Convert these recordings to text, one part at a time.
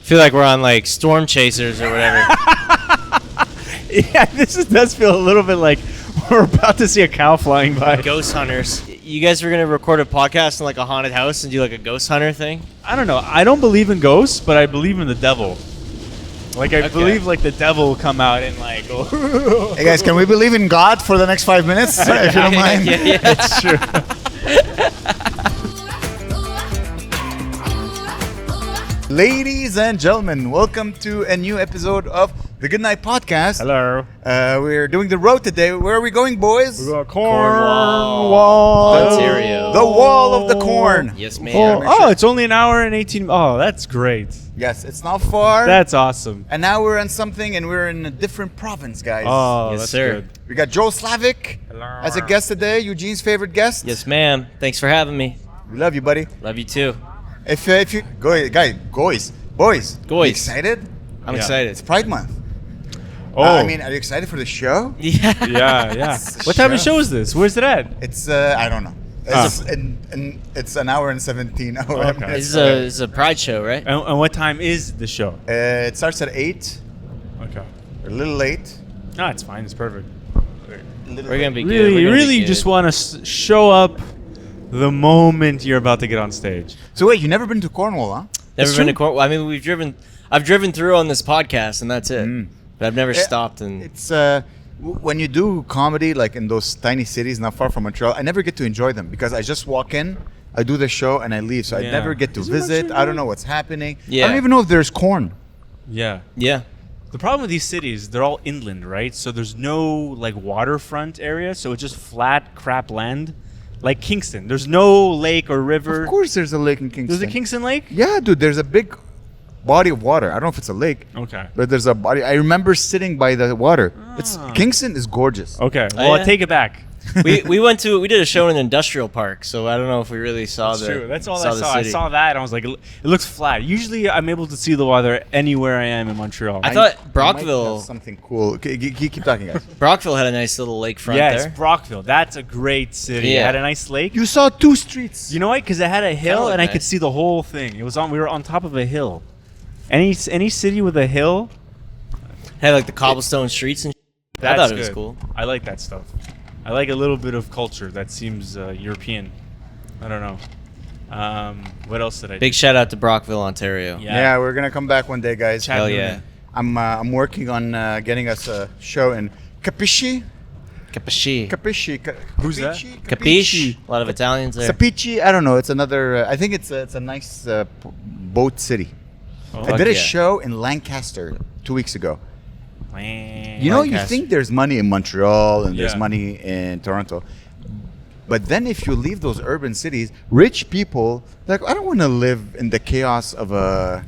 feel like we're on like Storm Chasers or whatever. Yeah, does feel a little bit like we're about to see a cow flying by. Ghost hunters. You guys were gonna record a podcast in like a haunted house and do like a ghost hunter thing? I don't know. I don't believe in ghosts, but I believe in the devil. Like I believe like the devil will come out and like. Hey guys, can we believe in God for the next 5 minutes, if you don't mind? Yeah. That's true. Ladies and gentlemen, welcome to a new episode of the Good Night Podcast. Hello. We're doing the road today. Where are we going, boys? We got Cornwall, Ontario. The wall of the corn. Yes, ma'am. Oh, it's only an hour and 18. Oh, that's great. Yes, it's not far. That's awesome. And now we're on something, and we're in a different province, guys. Oh, Yes, that's sir. good. We got Joe Slavic as a guest today, Eugene's favorite guest. Yes, ma'am. Thanks for having me. We love you, buddy. Love you too. If you boys, you excited? I'm Yeah. excited. It's Pride Month. Oh, I mean, are you excited for the show? Yeah. yeah. It's What type of show. show is this? Where's it at? It's I don't know. It's an hour and 17 hours. Okay. This is a pride show, right? And what time is the show? It starts at 8. Okay. A little late. No, it's fine. It's perfect. We're gonna be good. Really, We're you gonna be really good. just want to show up the moment you're about to get on stage. So wait, you never been to Cornwall, huh? Never It's been to true. Cornwall. I mean, I've driven through on this podcast, and that's it. Mm. But I've never Yeah, stopped. And It's when you do comedy like in those tiny cities not far from Montreal, I never get to enjoy them because I just walk in, I do the show, and I leave. So I Yeah. never get to Is it visit. Montreal? I don't know what's happening. I Yeah. don't even know if there's corn. Yeah. yeah, The problem with these cities, they're all inland, right? So there's no like waterfront area, so it's just flat crap land. Like Kingston, there's no lake or river. Of course, there's a lake in Kingston. There's a Kingston Lake? Yeah, dude. There's a big body of water. I don't know if it's a lake, Okay. but there's a body. I remember sitting by the water. It's Ah. Kingston is gorgeous. Okay. Oh, Well, I yeah? take it back. we did a show in an industrial park, so I don't know if we really saw That's the. true. That's all saw I the saw. I city. saw that and I was like, it looks flat. Usually I'm able to see the water anywhere I am in Montreal. I thought You might Brockville have something cool. Okay, keep talking, guys. Brockville had a nice little lakefront Yes, there. Brockville. That's a great city. It Yeah. had a nice lake. You saw 2 streets. You know what? Because it had a hill looked and I nice. could see the whole thing. It was on. We were on top of a hill. Any city with a hill, Had like the cobblestone streets and. I that's thought good. it was cool. I like that stuff. I like a little bit of culture that seems European. I don't know. What else did I do? Big shout out to Brockville, Ontario. Yeah, we're gonna come back one day, guys. Chat Hell room. yeah. I'm working on getting us a show in Capisci. Capisci. Capisci. Who's that? Capiche. A lot of Italians there. Sapici. I don't know. It's another. I think it's a nice boat city. Oh, I did a yeah. show in Lancaster 2 weeks ago. man. You know, you Lancaster. think there's money in Montreal and there's Yeah. money in Toronto. But then if you leave those urban cities, rich people, like, I don't want to live in the chaos of a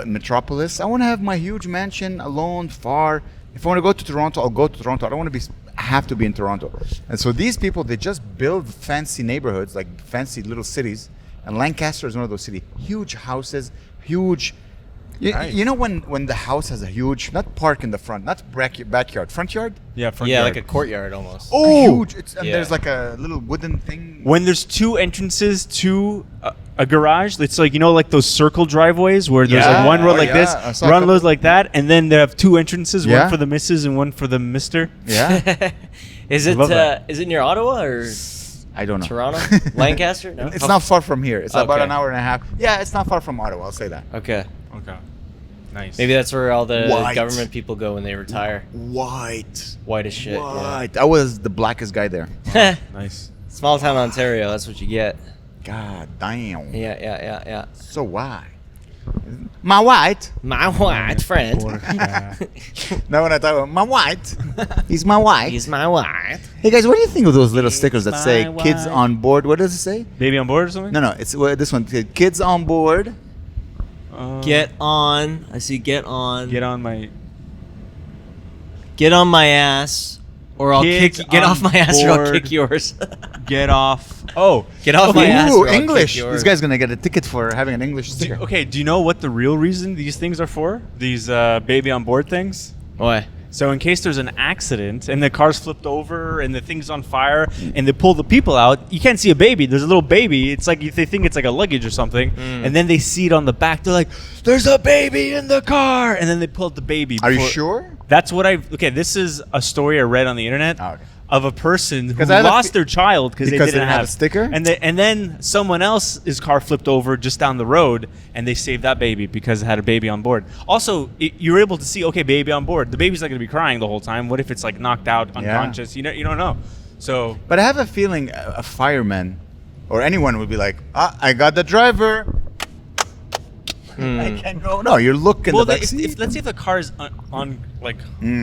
metropolis. I want to have my huge mansion alone, far. If I want to go to Toronto, I'll go to Toronto. I don't want to have to be in Toronto. And so these people, they just build fancy neighborhoods, like fancy little cities. And Lancaster is one of those cities. Huge houses, huge. Nice. You know when the house has a huge, not park in the front, not backyard, front yard? Yeah, front Yeah, yard. like a courtyard almost. Huge. And Yeah. there's like a little wooden thing. When there's 2 entrances to a garage, it's like, you know, like those circle driveways where there's Yeah. like one road Oh, like yeah. I this, saw a run couple- roads like that, and then they have 2 entrances, Yeah. one for the missus and one for the mister. Yeah. Is I it love that. is it near Ottawa or I don't know. Toronto? Lancaster? No. It's not far from here. It's about Okay. an hour and a half. Yeah, it's not far from Ottawa. I'll say that. Okay. Okay. Nice. Maybe that's where all the White. government people go when they retire. White. White as shit. White. I was the blackest guy there. Yeah. Nice. Small town Ontario. That's what you get. God damn. Yeah. So white. My white. My white friend. Now when I talk about my white, he's my white. He's my white. Hey guys, what do you think of those little stickers that my say "Kids white." on board"? What does it say? Baby on board or something? No, it's this one. "Kids on board." Get on. I see. Get on. Get on my. Get on my ass, or I'll Kids kick. Get on off my ass, or I'll board. kick yours. Get off. Oh. Get off my ass. Ooh, or I'll kick English. yours. This guy's gonna get a ticket for having an English sticker. Okay, do you know what the real reason these things are for? These baby on board things? Why? So in case there's an accident and the car's flipped over and the thing's on fire and they pull the people out, you can't see a baby. There's a little baby. It's like they think it's like a luggage or something. And then they see it on the back. They're like, there's a baby in the car. And then they pull out the baby. Are you sure? That's what okay, this is a story I read on the internet. Oh, okay. Of a person who I lost their child because they didn't have a sticker, and then someone else's car flipped over just down the road, and they saved that baby because it had a baby on board. Also, you're able to see, okay, baby on board. The baby's not going to be crying the whole time. What if it's like knocked out, unconscious? You don't know. So, but I have a feeling a fireman or anyone would be like, I got the driver. I can't go. No, you're looking. Well, the back seat. let's say if the car is on I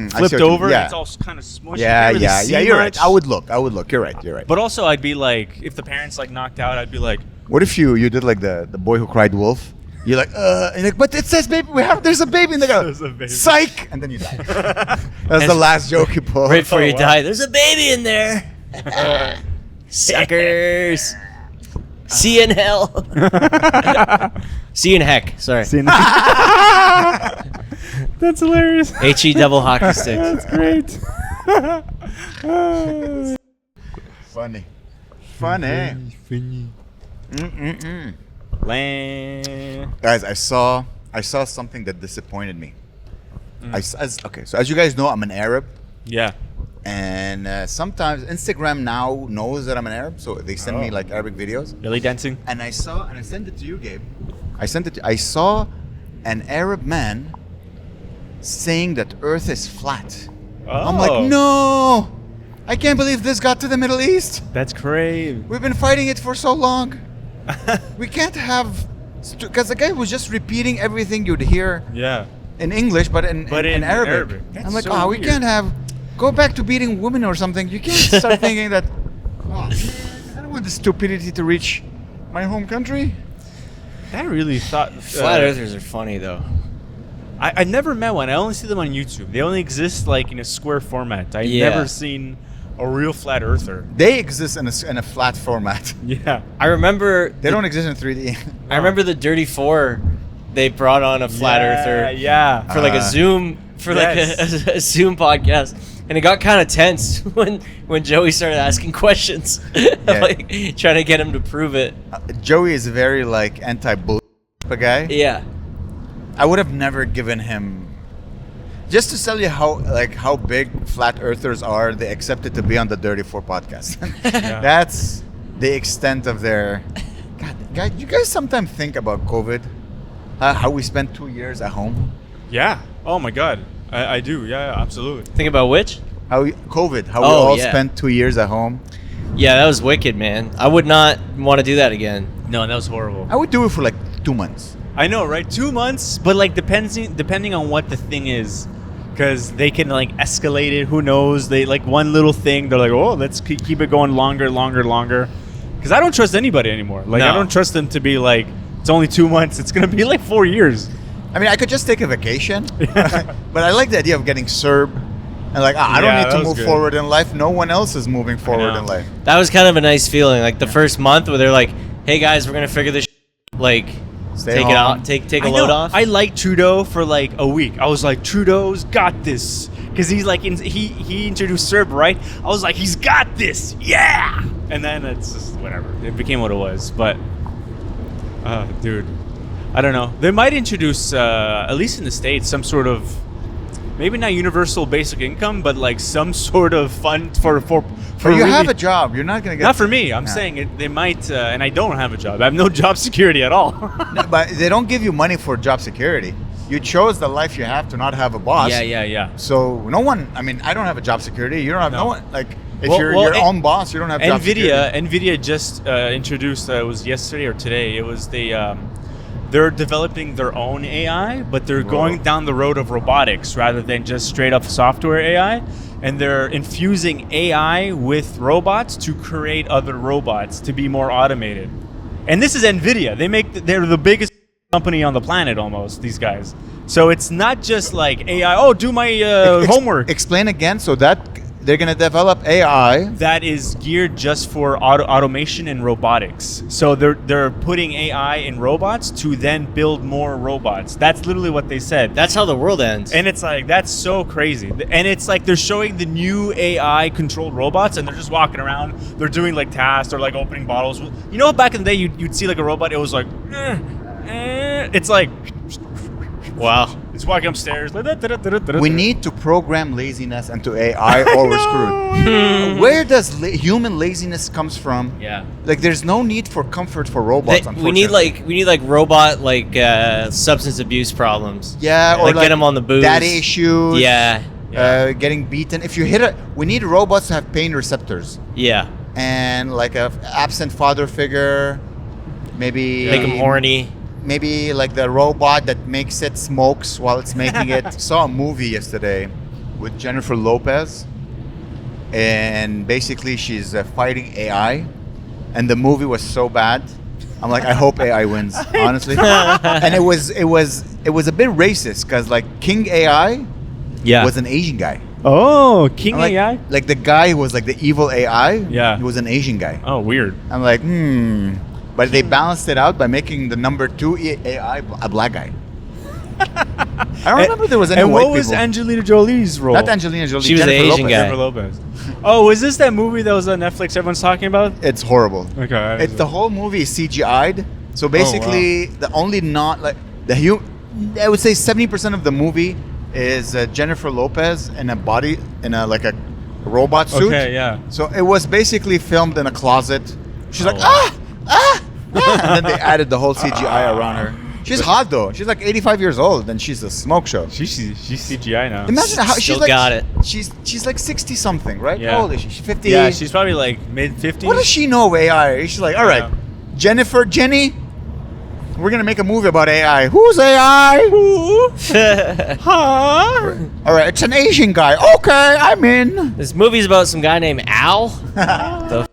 flipped see what over, yeah. it's all kind of smushed. Yeah, you can't really see you're much. right. I would look. You're right. But also, I'd be like, if the parents like knocked out, I'd be like, What if you did like the boy who cried wolf? You're like, and you're like, but it says baby. There's a baby in the car. There's a baby. Psych, and then you die. That's the last joke you pulled. Right before you wow. die, there's a baby in there. Suckers. See you in hell. See you in heck. Sorry. That's hilarious. HE double hockey stick. That's great. Funny. Land. Guys, I saw something that disappointed me. So as you guys know, I'm an Arab, Yeah. and sometimes Instagram now knows that I'm an Arab, so they send me like Arabic videos. Belly dancing. And I sent it to you, Gabe. I saw an Arab man saying that Earth is flat. I'm like, no, I can't believe this got to the Middle East. That's crazy. We've been fighting it for so long. We can't have, because the guy was just repeating everything you'd hear Yeah. in English, but in Arabic. That's I'm like, so we weird. can't have, go back to beating women or something. You can't start thinking that, I don't want the stupidity to reach my home country. I really thought Flat earthers are funny though. I never met one. I only see them on YouTube. They only exist like in a square format. I've Yeah. never seen a real flat earther. They exist in a flat format. Yeah. I remember. They don't exist in 3D. I remember the Dirty Four. They brought on a flat earther Yeah. for like a Zoom Yes. like a Zoom podcast, and it got kind of tense when Joey started asking questions, like trying to get him to prove it. Joey is very like anti-bull guy. Yeah. I would have never given him. Just to tell you how big flat earthers are, they accepted to be on the Dirty Four podcast. Yeah. That's the extent of their. God, guys, you guys sometimes think about COVID, how we spent 2 years at home. Yeah. Oh my God. I do. Yeah, absolutely. Think about which? How we Oh, all yeah. spent 2 years at home. Yeah, that was wicked, man. I would not want to do that again. No, that was horrible. I would do it for like 2 months. I know, right? 2 months, but like depending on what the thing is, because they can like escalate it. Who knows? They like one little thing. They're like, oh, let's keep it going longer. Because I don't trust anybody anymore. Like No. I don't trust them to be like, it's only 2 months. It's gonna be like 4 years. I mean, I could just take a vacation, but I like the idea of getting CERB and like, I don't Yeah, need to that was move good. forward in life. No one else is moving forward know. in life. That was kind of a nice feeling. Like the first month where they're like, "Hey guys, we're gonna figure this like Stay take home. it out, take a I load know. off." I liked Trudeau for like a week. I was like, Trudeau's got this, because he's like he introduced CERB, right? I was like, he's got this, yeah. And then it's just whatever. It became what it was. But, dude, I don't know. They might introduce, at least in the States, some sort of, maybe not universal basic income, but like some sort of fund for But you really- have a job. You're not gonna get. Not for me. I'm Yeah. saying they might, and I don't have a job. I have no job security at all. No, but they don't give you money for job security. You chose the life you have to not have a boss. Yeah. So no one. I mean, I don't have a job security. You don't have no, No. one. Like if Well- you're well, your own boss, you don't have job security. NVIDIA just introduced. It was yesterday or today. It was they're developing their own AI, but they're going down the road of robotics rather than just straight up software AI. And they're infusing AI with robots to create other robots to be more automated. And this is NVIDIA. They're the biggest company on the planet almost, these guys. So it's not just like AI, oh, do my homework. Explain again. So that they're gonna develop AI. that is geared just for automation and robotics. So they're putting AI in robots to then build more robots. That's literally what they said. That's how the world ends. And it's like, that's so crazy. And it's like they're showing the new AI controlled robots and they're just walking around. They're doing like tasks or like opening bottles. You know, back in the day, you'd see like a robot. It was like, it's like, Wow. it's walking upstairs. We need to program laziness into AI or we're screwed. Where does human laziness comes from? Yeah. Like, there's no need for comfort for robots. We need like robot substance abuse problems. yeah, or like get them on the booze. daddy issues. Yeah. Getting beaten. If you hit it, we need robots to have pain receptors Yeah. and like a absent father figure. Maybe Make them horny. Maybe like the robot that makes it smokes while it's making it. Saw a movie yesterday with Jennifer Lopez, and basically she's fighting AI, and the movie was so bad. I'm like, I hope AI wins, honestly. And it was a bit racist because like King AI Yeah. was an Asian guy. Oh, King I'm like, AI? like the guy who was like the evil AI. Yeah. he was an Asian guy. Oh, weird. I'm like, But they balanced it out by making the number 2 AI a black guy. I don't remember there was any And white what was people. Angelina Jolie's role? Not Angelina Jolie. She was the Jennifer Asian Lopez. guy. Jennifer Lopez. Oh, was this that movie that was on Netflix everyone's talking about? It's horrible. Okay. It's the whole movie is CGI'd. So basically, the only not like I would say 70% of the movie is Jennifer Lopez in a body in a like a robot suit. Okay, yeah. So it was basically filmed in a closet. She's like, wow. and then they added the whole CGI around her. She's hot though. She's like 85 years old, and she's a smoke show. She's CGI now. Imagine how she's Still like. got it. She's like 60 something, right? Yeah. How old is she? She's 50. Yeah, she's probably like mid-50s. What does she know of AI? She's like, all right, Yeah. Jenny, we're gonna make a movie about AI. Who's AI? Huh? All right, it's an Asian guy. Okay, I'm in. This movie's about some guy named Al. The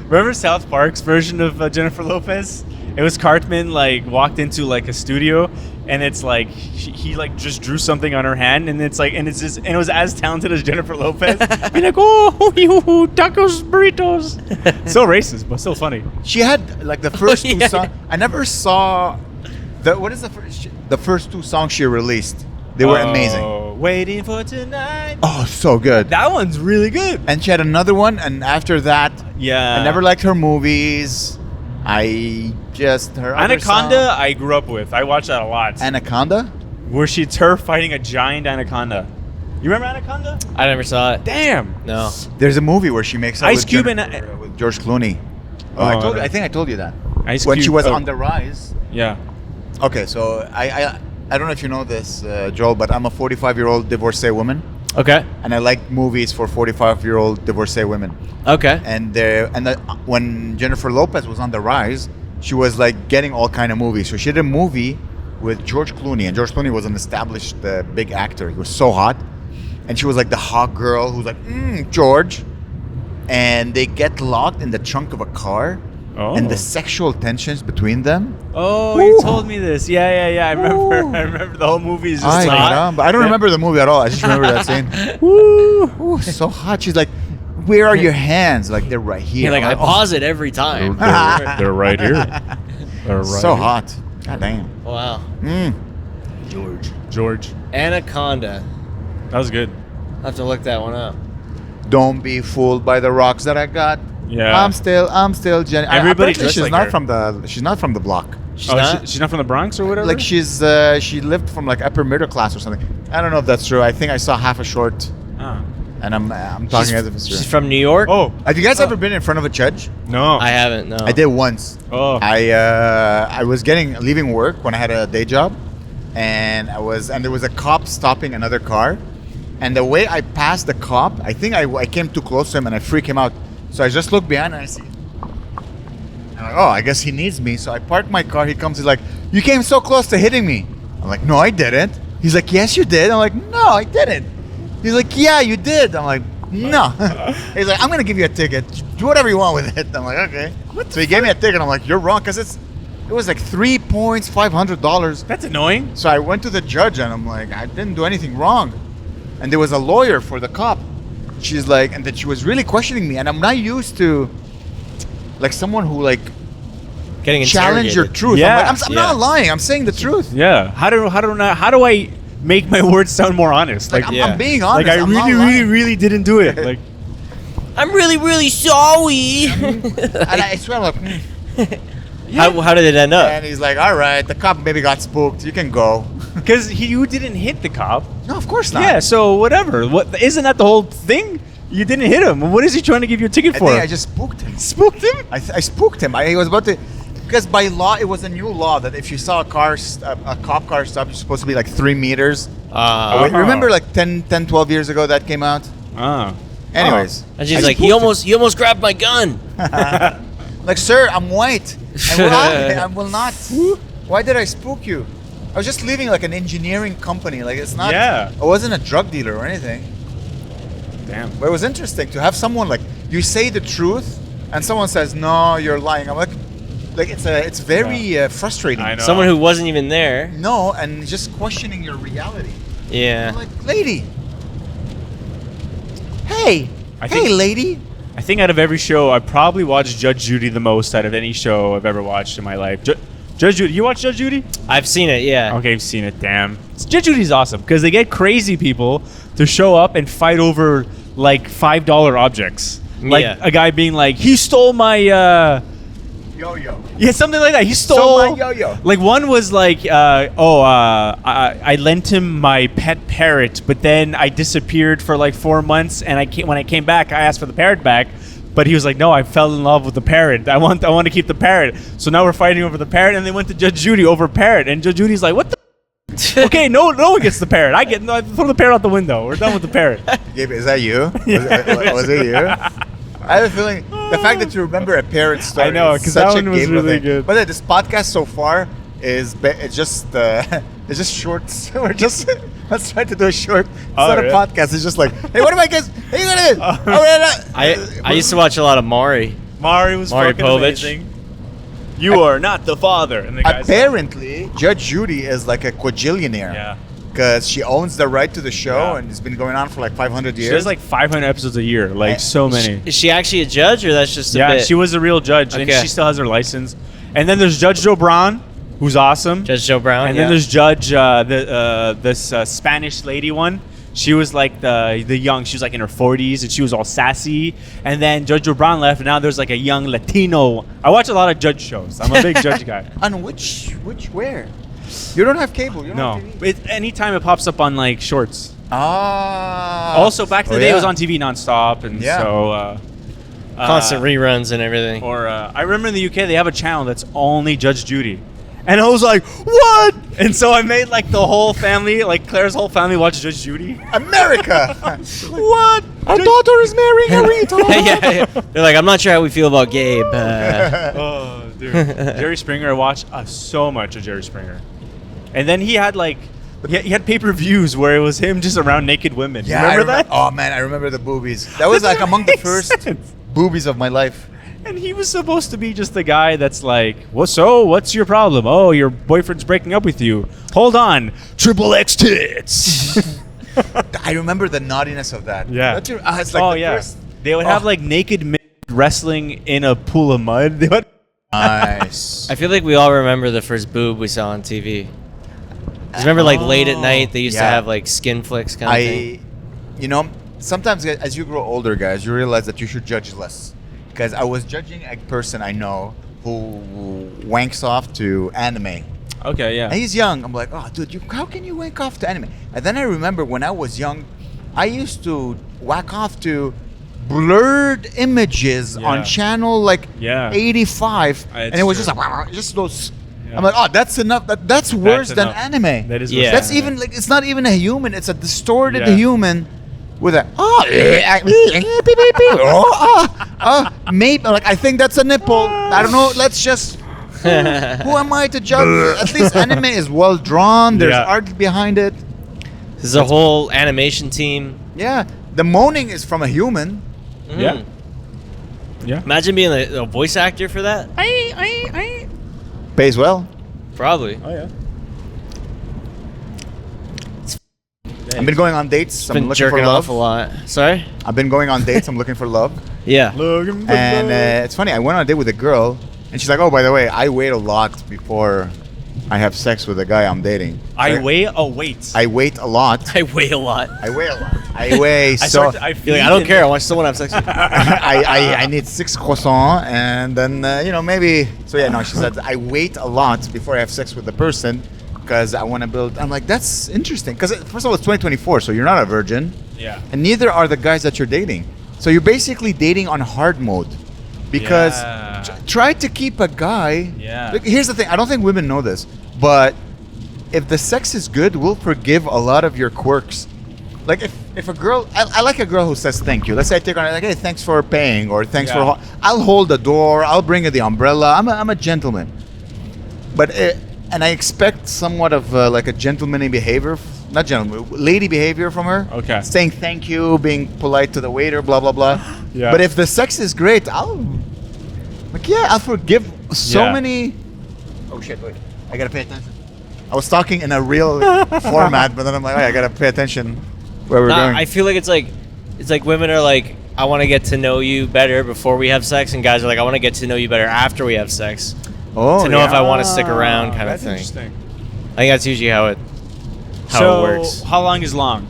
Remember South Park's version of Jennifer Lopez? It was Cartman like walked into like a studio, and it's like he like just drew something on her hand, and it's like and it was as talented as Jennifer Lopez. Be like, oh, you tacos, burritos. So racist, but still funny. She had like the first two Yeah. songs. I never saw what is the first 2 songs she released. They were amazing. Waiting for tonight. Oh, so good. That one's really good. And she had another one, and after that, Yeah. I never liked her movies. I just her other Anaconda, song- I grew up with. I watched that a lot. Anaconda. Where it's her fighting a giant anaconda. You remember Anaconda? I never saw it. Damn. No. There's a movie where she makes out Ice with Cube with George Clooney. Oh, Oh, I think I told you that. Ice When Cube- she was oh. on the rise. Yeah. Okay, so I don't know if you know this, Joel, but I'm a 45-year-old divorcee woman, Okay. and I like movies for 45-year-old divorcee women. Okay. And when Jennifer Lopez was on the rise, she was like getting all kind of movies. So she did a movie with George Clooney, and George Clooney was an established big actor. He was so hot, and she was like the hot girl who's like, George. And they get locked in the trunk of a car, and the sexual tensions between them. Oh, Ooh. you told me this. Yeah. I remember. I remember the whole movie is just But I don't remember the movie at all. I just remember that scene. Woo. Ooh, so hot. She's like, where are your hands? Like, they're right here. You're like, I I'm pause it every time. They're right here. They're right so here. hot. God damn. Wow. George. Anaconda. That was good. I'll have to look that one up. Don't be fooled by the rocks that I got. Yeah. I'm still Jenny. Everybody Apparently dressed she's like not her. she's not from the block. She's not? She's not from the Bronx or whatever? Like she lived from like upper middle class or something. I don't know if that's true. I think I saw half a short, Ah. and I'm talking as if it's true. She's from New York? Oh. Have you guys ever been in front of a judge? No. I haven't, no. I did once. Oh. I was leaving work when I had a day job, and there was a cop stopping another car, and the way I passed the cop, I think I came too close to him and I freaked him out. So I just look behind and I see. I'm like, oh, I guess he needs me. So I park my car. He comes. He's like, "You came so close to hitting me." I'm like, "No, I didn't." He's like, "Yes, you did." I'm like, "No, I didn't." He's like, "Yeah, you did." I'm like, "No." He's like, "I'm gonna give you a ticket. Do whatever you want with it." I'm like, "Okay." So he gave me a ticket. I'm like, "You're wrong," because it was like 3 points, $500. That's annoying. So I went to the judge and I'm like, "I didn't do anything wrong." and there was a lawyer for the cop. She's like, and that she was really questioning me, and I'm not used to like someone who like Getting challenge your interrogated. truth. Yeah. I'm not lying. I'm saying the truth. Yeah. How do I make my words sound more honest? Like, Yeah. I'm being honest. Like I I'm not really, lying. really didn't do it. Like I'm really, really sorry. And I swear, I'm like, How did it end up? and he's like, all right, the cop maybe got spooked. You can go. because you didn't hit the cop. No, of course not. Yeah. So whatever. What isn't that the whole thing? You didn't hit him. What is he trying to give you a ticket I for? think I just spooked him. spooked him. I spooked him. He was about to, because by law, it was a new law that if you saw a cop car stop, you're supposed to be like 3 meters. Uh-huh. Remember like 10, 12 years ago that came out? Ah. Anyways. And she's I like, spooked he almost grabbed my gun. him. Like, sir, I'm white. I will not. Why did I spook you? I was just leaving like an engineering company. Like, it's not, Yeah. I wasn't a drug dealer or anything. Damn. But it was interesting to have someone like, you say the truth and someone says, no, you're lying. I'm like it's very frustrating. I know. Someone who wasn't even there. No, and just questioning your reality. Yeah. I'm like, lady. Hey. I Hey, think- lady. I think out of every show, I probably watched Judge Judy the most out of any show I've ever watched in my life. Judge Judy, you watch Judge Judy? I've seen it, yeah. Okay, you've seen it. Damn, Judge Judy's awesome because they get crazy people to show up and fight over like $5 objects. Like Yeah. a guy being like, he stole my. Yo-yo. Yeah, something like that. He Stole stole my yo-yo. Like one was like, I lent him my pet parrot, but then I disappeared for like 4 months, and when I came back, I asked for the parrot back, but he was like, no, I fell in love with the parrot. I want to keep the parrot. So now we're fighting over the parrot, and they went to Judge Judy over parrot, and Judge Judy's like, what the? Okay, no one gets the parrot. I throw the parrot out the window. We're done with the parrot. Gabe, is that you? Was it you? I have a feeling the fact that you remember a parrot story. I know, is 'cause such that a one was Gabriel really thing. good. But this podcast so far it's just it's just shorts. We're just let's try to do a short. It's Oh, not really? a podcast. It's just like, hey, what am I guess? Hey, what is? I used to watch a lot of Maury. Mari was Maury fucking Povich. amazing. You are not the father. And the guy's Apparently, Judge Judy is like a quadrillionaire. yeah. Because she owns the right to the show, Yeah. and it's been going on for like 500 years. She does like 500 episodes a year, like so many. Is she actually a judge, or that's just a Yeah, bit? she was a real judge, and Okay. she still has her license. And then there's Judge Joe Brown, who's awesome. Judge Joe Brown. and yeah. then there's Judge this Spanish lady one. She was like the young. She was like in her 40s, and she was all sassy. And then Judge Joe Brown left, and now there's like a young Latino. I watch a lot of judge shows. I'm a big judge guy. On where? You don't have cable. You don't No, have TV. anytime it pops up on like shorts. Ah. Also, back in the day, yeah. it was on TV nonstop, and Yeah. so constant reruns and everything. Or I remember in the UK they have a channel that's only Judge Judy, and I was like, what? And so I made like the whole family, like Claire's whole family, watch Judge Judy. America. What? Our daughter is marrying a retard. yeah. They're like, I'm not sure how we feel about Gabe. Oh, dude, Jerry Springer. I watched so much of Jerry Springer, and then he had like. He had pay-per-views where it was him just around naked women. Yeah, remember that? Oh man, I remember the boobies. That was like among the makes first sense. boobies of my life. And he was supposed to be just the guy that's like, what's your problem? Oh, your boyfriend's breaking up with you. Hold on. Triple X tits. I remember the naughtiness of that. Yeah. It's like the yeah. first. They would have like naked men wrestling in a pool of mud. They would- Nice. I feel like we all remember the first boob we saw on TV. 'Cause remember, like late at night, they used to yeah. have like skin flicks kind of thing. Sometimes as you grow older, guys, you realize that you should judge less. Because I was judging a person I know who wanks off to anime. Okay, yeah. And he's young. I'm like, oh, dude, how can you wank off to anime? And then I remember when I was young, I used to whack off to blurred images Yeah. on channel like Yeah. 85, and It's it was true. just like just those. Yeah. I'm like, oh, that's enough. That's worse than enough. anime. That is Yeah. worse That's than even that. like it's not even a human. It's a distorted Yeah. human with a maybe like I think that's a nipple. I don't know. Let's just. Who am I to judge? At least anime is well drawn. There's Yeah. art behind it. This is a whole animation team. Yeah, the moaning is from a human. Yeah. Mm. Yeah. Imagine being a voice actor for that. Pays well. Probably. Oh, yeah. I've been going on dates. I'm Been looking for jerking off love. a lot. Sorry. I've been going on dates. I'm looking for love. Yeah. And it's funny. I went on a date with a girl, and she's like, "Oh, by the way, I wait a lot before I have sex with a guy I'm dating." I Right? wait. Oh, wait. I wait a lot. I weigh a lot. I weigh a lot. I weigh I so. start to- I You're like, I don't feed care. I in- want someone to have sex with. I need 6 croissants, and then maybe. So yeah, no. She said I wait a lot before I have sex with the person because I want to build. I'm like, that's interesting. Because first of all, it's 2024, so you're not a virgin, Yeah. and neither are the guys that you're dating. So you're basically dating on hard mode, because Yeah. try to keep a guy. Yeah. Look, here's the thing. I don't think women know this, but if the sex is good, we'll forgive a lot of your quirks. Like if a girl, I like a girl who says thank you. Let's say I take her on like, hey, thanks for paying, or thanks Yeah. for. I'll hold the door. I'll bring her the umbrella. I'm a gentleman. But and I expect somewhat of like a gentlemanly behavior, not gentleman, lady behavior from her. Okay. Saying thank you, being polite to the waiter, blah blah blah. Yeah. But if the sex is great, I'll forgive so Yeah. many. Oh shit! Wait, I gotta pay attention. I was talking in a real format, but then I'm like, oh, I gotta pay attention where we're Nah, going. I feel like it's like women are like, I want to get to know you better before we have sex, and guys are like, I want to get to know you better after we have sex to know if I want to stick around, kind of That's thing. interesting. I think that's usually how it works. How long is long?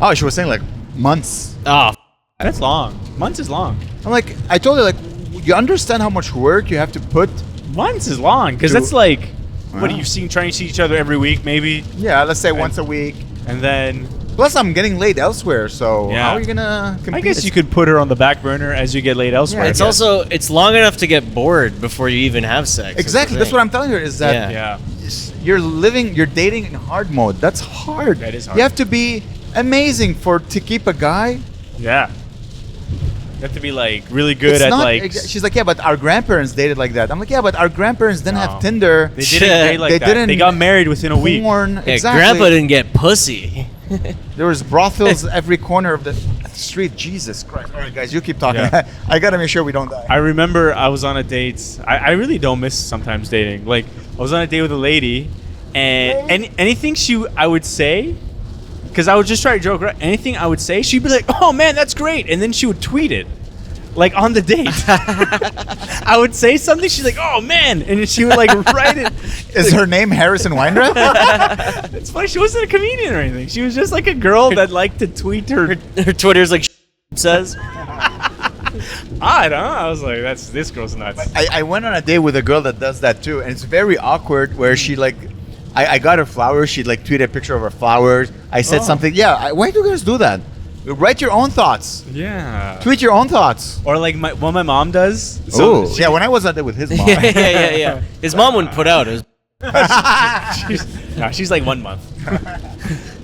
Oh, she was saying like months. Oh, That's long. Months is long. I'm like, I told her like, you understand how much work you have to put. Months is long because Dude. that's like, what Wow. are you trying to see each other every week, maybe, Yeah, let's say once a week. and then Plus, I'm getting laid elsewhere, so Yeah. how are you gonna compete? I guess you could put her on the back burner as you get laid elsewhere. Yeah, it's also long enough to get bored before you even have sex. Exactly. That's what I'm telling her. Is that Yeah. yeah. you're dating in hard mode. That's hard. That is hard. You have to be amazing to keep a guy. Yeah. You have to be like really good at like. She's like, yeah, but our grandparents dated like that. I'm like, yeah, but our grandparents didn't No. have Tinder. They didn't date like They that. didn't They got married within a week. porn. Yeah, Exactly. Grandpa didn't get pussy. There was brothels every corner of the street. Jesus Christ! All right, guys, you keep talking. Yeah. I gotta make sure we don't die. I remember I was on a date. I really don't miss sometimes dating. Like I was on a date with a lady, and anything I would say, because I would just try to joke around. Anything I would say, she'd be like, "Oh man, that's great," and then she would tweet it. Like on the date, I would say something. She's like, "Oh man," and she would like write it. Is her name Harrison Weinreb? It's funny. She wasn't a comedian or anything. She was just like a girl that liked to tweet her. Her Twitter's like says. I don't know. I was like, this girl's nuts. I went on a date with a girl that does that too, and it's very awkward. Where she like, I got her flowers. She'd like tweet a picture of her flowers. I said Oh. something. Yeah, why do you guys do that? Write your own thoughts. Yeah. Tweet your own thoughts. Or like what my mom does. Oh, she- yeah. When I was on there with his mom. yeah. His mom wouldn't put out. It was, she's like 1 month.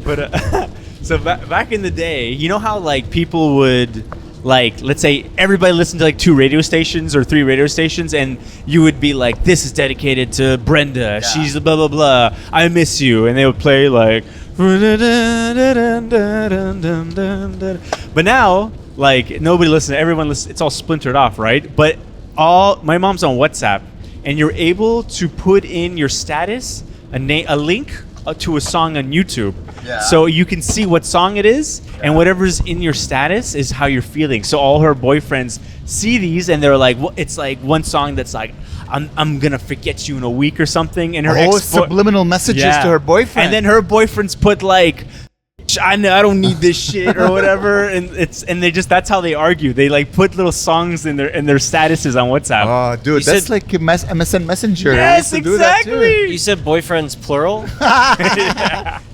But so back in the day, you know how like people would like, let's say everybody listened to like 2 radio stations or 3 radio stations, and you would be like, this is dedicated to Brenda. She's blah blah blah. I miss you, and they would play like. But now, like nobody listens. Everyone listens. It's all splintered off, right? But my mom's on WhatsApp, and you're able to put in your status a link to a song on YouTube. Yeah. So you can see what song it is, and whatever's in your status is how you're feeling. So all her boyfriends see these, and they're like, well, it's like one song that's like, I'm gonna forget you in a week or something, and her Subliminal messages Yeah. to her boyfriend. and then her boyfriends put like, I don't need this shit or whatever, and that's how they argue. They like put little songs in their statuses on WhatsApp. Oh, dude, You that's said- like a MSN Messenger. I Yes, used to do that too. exactly. you said boyfriends plural?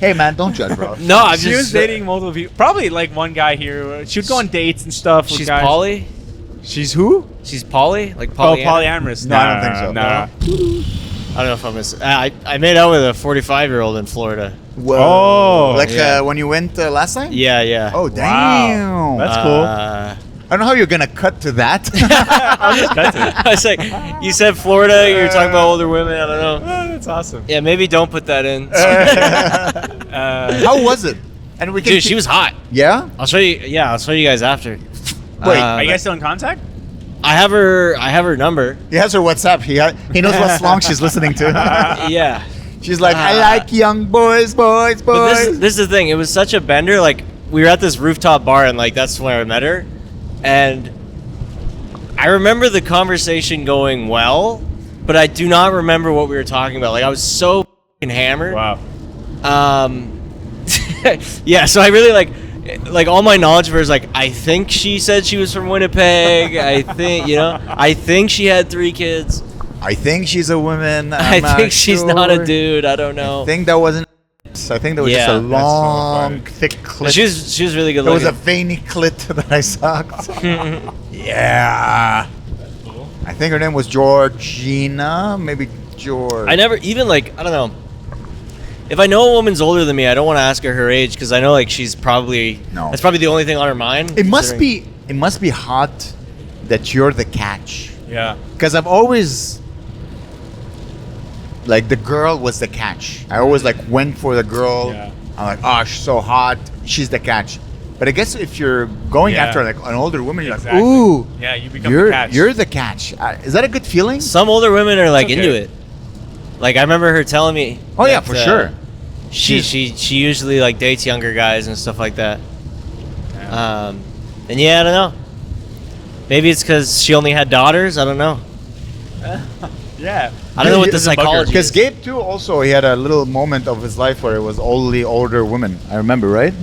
Hey man, don't judge, bro. No, I'm She just. was dating multiple people. Probably like one guy here. She would go on dates and stuff. with She's guys. poly. She's who? She's poly, like Oh, poly. polyamorous. No, I don't think so. Nah. I don't know if I'm. I made out with a 45-year-old in Florida. Whoa. Oh, Like yeah. when you went last time? Yeah. Oh, damn. Wow. That's cool. I don't know how you're gonna cut to that. I'll just cut it. I was like, you said Florida. You're talking about older women. I don't know. Oh, that's awesome. Yeah, maybe don't put that in. How was it? And we can Dude, she was hot. Yeah. I'll show you. Yeah, I'll show you guys after. Wait, Are you guys still in contact? I have her. I have her number. He has her WhatsApp. He knows what song she's listening to. Yeah. She's like, I like young boys. But this is the thing. It was such a bender. Like, we were at this rooftop bar, and like that's when I met her, and I remember the conversation going well, but I do not remember what we were talking about. Like, I was so fucking hammered. Wow. Yeah. So I really like all my knowledge of her is like, I think she said she was from Winnipeg. I think she had 3 kids. I think she's a woman. I think she's not a dude. I don't know. I think that wasn't. I think that was just a long, thick clit. She was really good There was looking. a veiny clit that I sucked. Yeah. I think her name was Georgina. Maybe George. I never even like, I don't know. If I know a woman's older than me, I don't want to ask her age because I know like she's probably that's probably the only thing on her mind. It must be hot that you're the catch. Yeah. Because I've always like the girl was the catch. I always like went for the girl. Yeah. I'm like, oh, she's so hot. She's the catch. But I guess if you're going after like an older woman, you're Exactly. like, ooh, Yeah, you become the catch. you're the catch. Is that a good feeling? Some older women are like It's okay. into it. Like I remember her telling me. Oh yeah, that, for sure. She usually like dates younger guys and stuff like that. Yeah. And yeah, I don't know. Maybe it's because she only had daughters. I don't know. Yeah. I don't know what the psychology Because is. Gabe too, also he had a little moment of his life where it was only older women. I remember, right?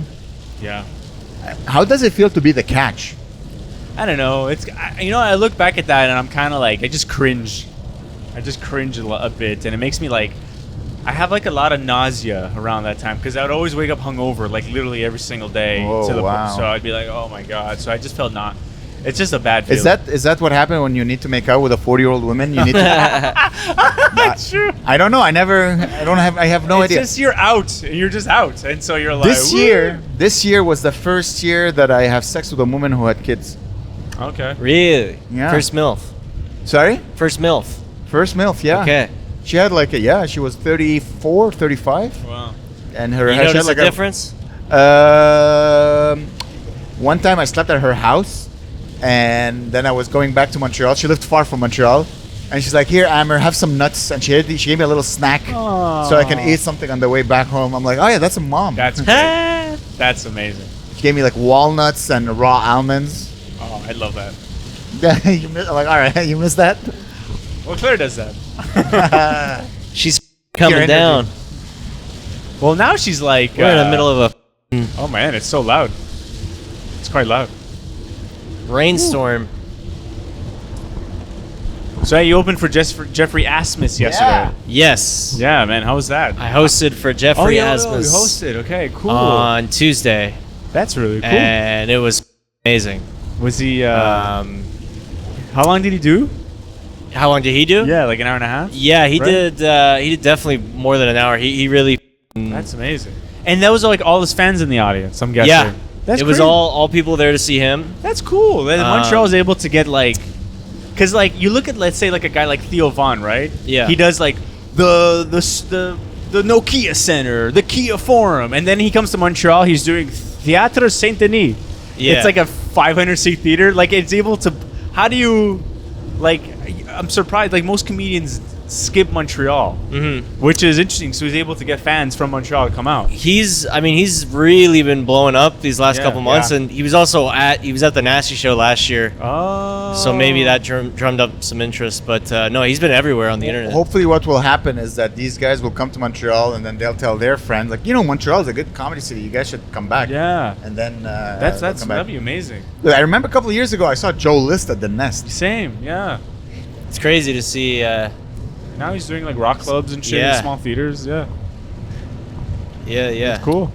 Yeah. How does it feel to be the catch? I don't know. I look back at that and I'm kind of like, I just cringe. A bit, and it makes me like, I have like a lot of nausea around that time because I would always wake up hungover, like literally every single day. Whoa, wow. So I'd be like, oh my god. So I just felt not. It's just a bad feeling. Is that what happened when you need to make out with a 40-year-old woman? You need to. True. I don't know. I have no It's idea. just you're out, and you're just out, and so you're like. This year was the first year that I have sex with a woman who had kids. Okay. Really? Yeah. First MILF. Sorry? First MILF. First MILF, yeah. Okay. She had like she was 34, 35. Wow. And her You she had notice like a difference? One time I slept at her house, and then I was going back to Montreal. She lived far from Montreal, and she's like, "Here, Amer, have some nuts." And she gave me a little snack so I can eat something on the way back home. I'm like, "Oh yeah, that's a mom." That's great. That's amazing. She gave me like walnuts and raw almonds. Oh, I love that. I'm like, all right, you missed that. Well, Claire does that. She's coming down. Well, now she's like. We're in the middle of Oh man, it's so loud. It's quite loud. a rainstorm. So you opened for Jeffrey Asmus yesterday. Yeah. Yes. Yeah, man. How was that? I hosted for Jeffrey Asmus you hosted. Okay, cool. on Tuesday, That's really cool. and it was amazing. Was he? Um, How long did he do? how long did he do? Yeah, like an hour and a half. Yeah, he Right? did. He did definitely more than an hour. He really. That's amazing. And that was like all his fans in the audience. I'm guessing. Yeah. That's it was great. all people there to see him. That's cool. That Montreal is able to get like, because like you look at, let's say, like a guy like Theo Von, right? Yeah. He does like the Nokia Center, the Kia Forum, and then he comes to Montreal. He's doing Théâtre Saint Denis. Yeah. It's like a 500-seat theater. Like it's able to. How do you, like? I'm surprised. Like most comedians skip Montreal, which is interesting. So he's able to get fans from Montreal to come out. He's really been blowing up these last Yeah, couple months, yeah. and he was at the Nasty Show last year. Oh. So maybe that drummed up some interest, but no, he's been everywhere on the internet. Hopefully, what will happen is that these guys will come to Montreal, and then they'll tell their friends, like, Montreal is a good comedy city. You guys should come back. Yeah. And then That's they'll come back. that'd be amazing. I remember a couple of years ago, I saw Joe List at the Nest. Same. Yeah. It's crazy to see. Now he's doing like rock clubs and shit in Yeah. small theaters. Yeah. Yeah. Cool.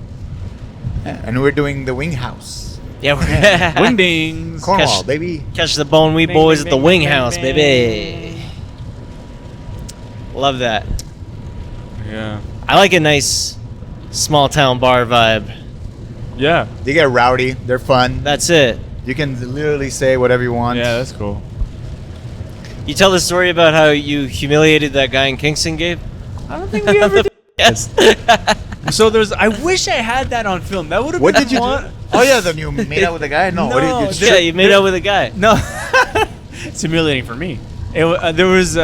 And we're doing the Wing House. Yeah, we're Wingdings. Cornwall, Catch- baby. catch the bone, we Bing, boys bing, at the bing, Wing bing, House, bing. baby. Love that. Yeah. I like a nice small town bar vibe. Yeah. They get rowdy. They're fun. That's it. You can literally say whatever you want. Yeah, that's cool. You tell the story about how you humiliated that guy in Kingston, Gabe? I don't think we ever did. Yes. So I wish I had that on film. That would have What been did you one. do? Oh, yeah, then you made out with a guy? No. What did you do? Yeah, you made out with a guy. No. It's humiliating for me. There was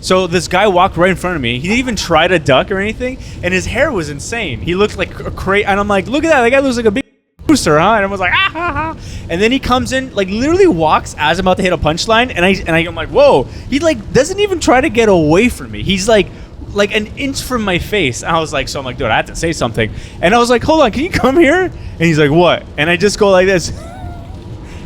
So this guy walked right in front of me. He didn't even try to duck or anything, and his hair was insane. He looked like a crazy. And I'm like, look at that. That guy looks like a big booster, huh? And I was like, ah ha ha. And then he comes in, like literally walks as I'm about to hit a punchline, and I'm like, whoa. He like doesn't even try to get away from me. He's like an inch from my face. And I was like, so I'm like, dude, I have to say something. And I was like, hold on, can you come here? And he's like, what? And I just go like this.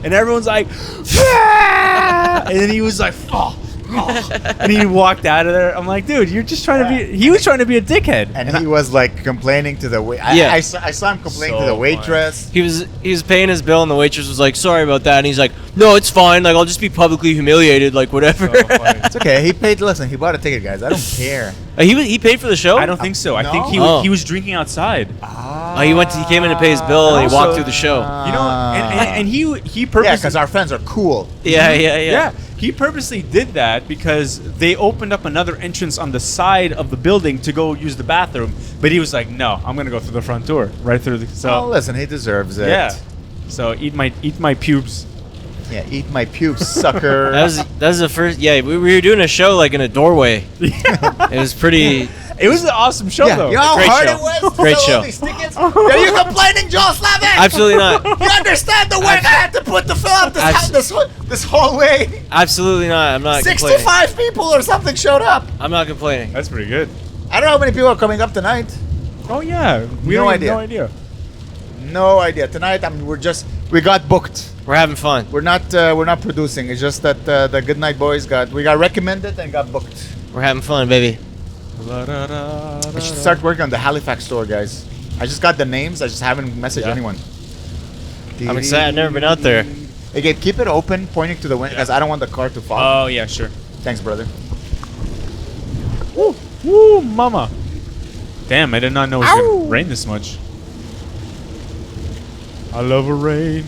And everyone's like, ah! And then he was like, oh. And he walked out of there. I'm like, dude, you're just trying to be. He was trying to be a dickhead. And he was like complaining to the I saw him complaining to the waitress. He was paying his bill, and the waitress was like, sorry about that. And he's like, no, it's fine. Like, I'll just be publicly humiliated. Like, whatever. It's okay. He paid. Listen, he bought a ticket, guys. I don't care. He paid for the show? I don't think so. I No? think he was drinking outside. Oh, he came in to pay his bill, and he walked through the show. You know, and he purposely. Yeah, because our friends are cool. Yeah. He purposely did that because they opened up another entrance on the side of the building to go use the bathroom. But he was like, no, I'm gonna go through the front door, right through the. So Oh, listen, he deserves it. yeah. So eat my pubes. Yeah, eat my pubes, sucker. That was the first. Yeah, we were doing a show like in a doorway. It was pretty. It was an awesome show though. You know how Great hard show. it was to Great sell show. all these tickets? Are you complaining, Joel Slavic? Absolutely not. You understand the work I had to put to fill up this hallway? Absolutely not. I'm not complaining. 65 people or something showed up. I'm not complaining. That's pretty good. I don't know how many people are coming up tonight. Oh yeah. No idea. No idea. No idea. Tonight, we got booked. We're having fun. We're not producing. It's just that the Good Night Boys we got recommended and got booked. We're having fun, baby. I should start working on the Halifax store, guys. I just got the names. I just haven't messaged anyone. I'm excited. I've never been out there. Hey, Gabe, keep it open, pointing to the window, because I don't want the car to fall. Oh yeah, sure. Thanks, brother. Woo, mama. Damn, I did not know it was gonna rain this much. I love a rain.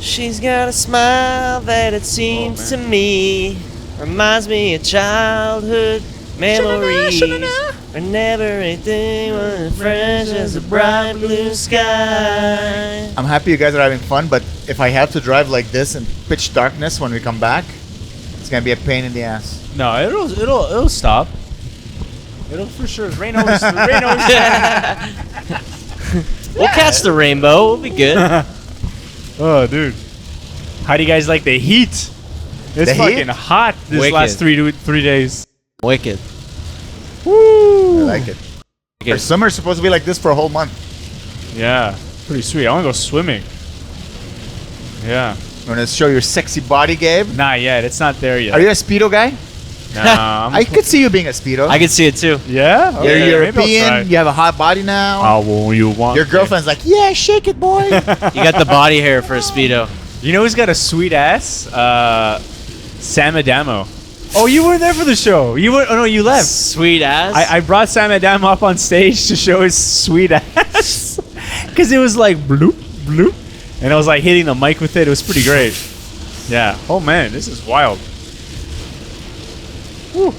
She's got a smile that it seems to me reminds me of childhood memories. Whenever everything was fresh as a bright blue sky. I'm happy you guys are having fun, but if I have to drive like this in pitch darkness when we come back, it's gonna be a pain in the ass. No, it'll stop. It'll for sure. Rain always. We'll catch the rainbow. We'll be good. Oh, dude. How do you guys like the heat? It's The fucking heat? hot this Wicked. last 3 days. Wicked. I like it. Our Wicked. summer's supposed to be like this for a whole month. Yeah, pretty sweet. I want to go swimming. Yeah. You want to show your sexy body, Gabe? Not yet. It's not there yet. Are you a Speedo guy? Nah, I could see you being a Speedo. I can see it too. Yeah? You're Okay, maybe I'll try. European. You have a hot body now. How will you want Your girlfriend's like, yeah, shake it, boy. You got the body hair for a Speedo. You know who's got a sweet ass? Sam Adamo. Oh, you weren't there for the show. You were. Oh no, you left. Sweet ass. I brought Sam Adamo up on stage to show his sweet ass. Because it was like bloop, bloop. And I was like hitting the mic with it. It was pretty great. Yeah. Oh man, this is wild. Woo.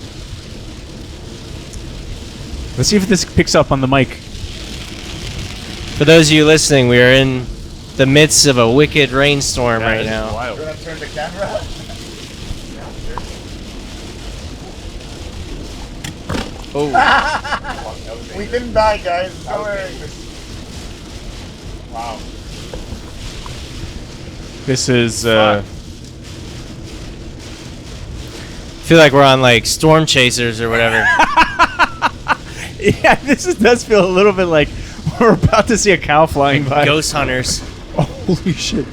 Let's see if this picks up on the mic. For those of you listening, we are in the midst of a wicked rainstorm right This is now. wild. We're gonna turn the camera. Oh, We didn't die, guys. Don't worry. Wow. This is I feel like we're on like Storm Chasers or whatever. yeah, does feel a little bit like we're about to see a cow flying by. Ghost hunters. Holy shit.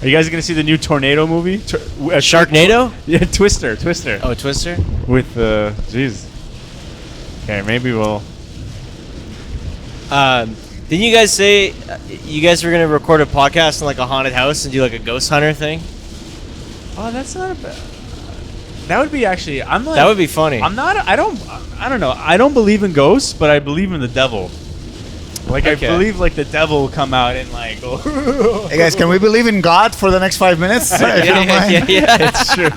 Are you guys going to see the new Tornado movie? Sharknado? Yeah, Twister. Oh, Twister? With, jeez. Okay, maybe we'll... Didn't you guys say you guys were gonna record a podcast in like a haunted house and do like a ghost hunter thing? Oh, that's not a bad... That would be actually... I'm like... That would be funny. I'm not... I don't know. I don't believe in ghosts, but I believe in the devil. Like, Okay. I believe, like, the devil will come out and, like, go... Hey guys, can we believe in God for the next 5 minutes? If you don't mind? yeah. It's true.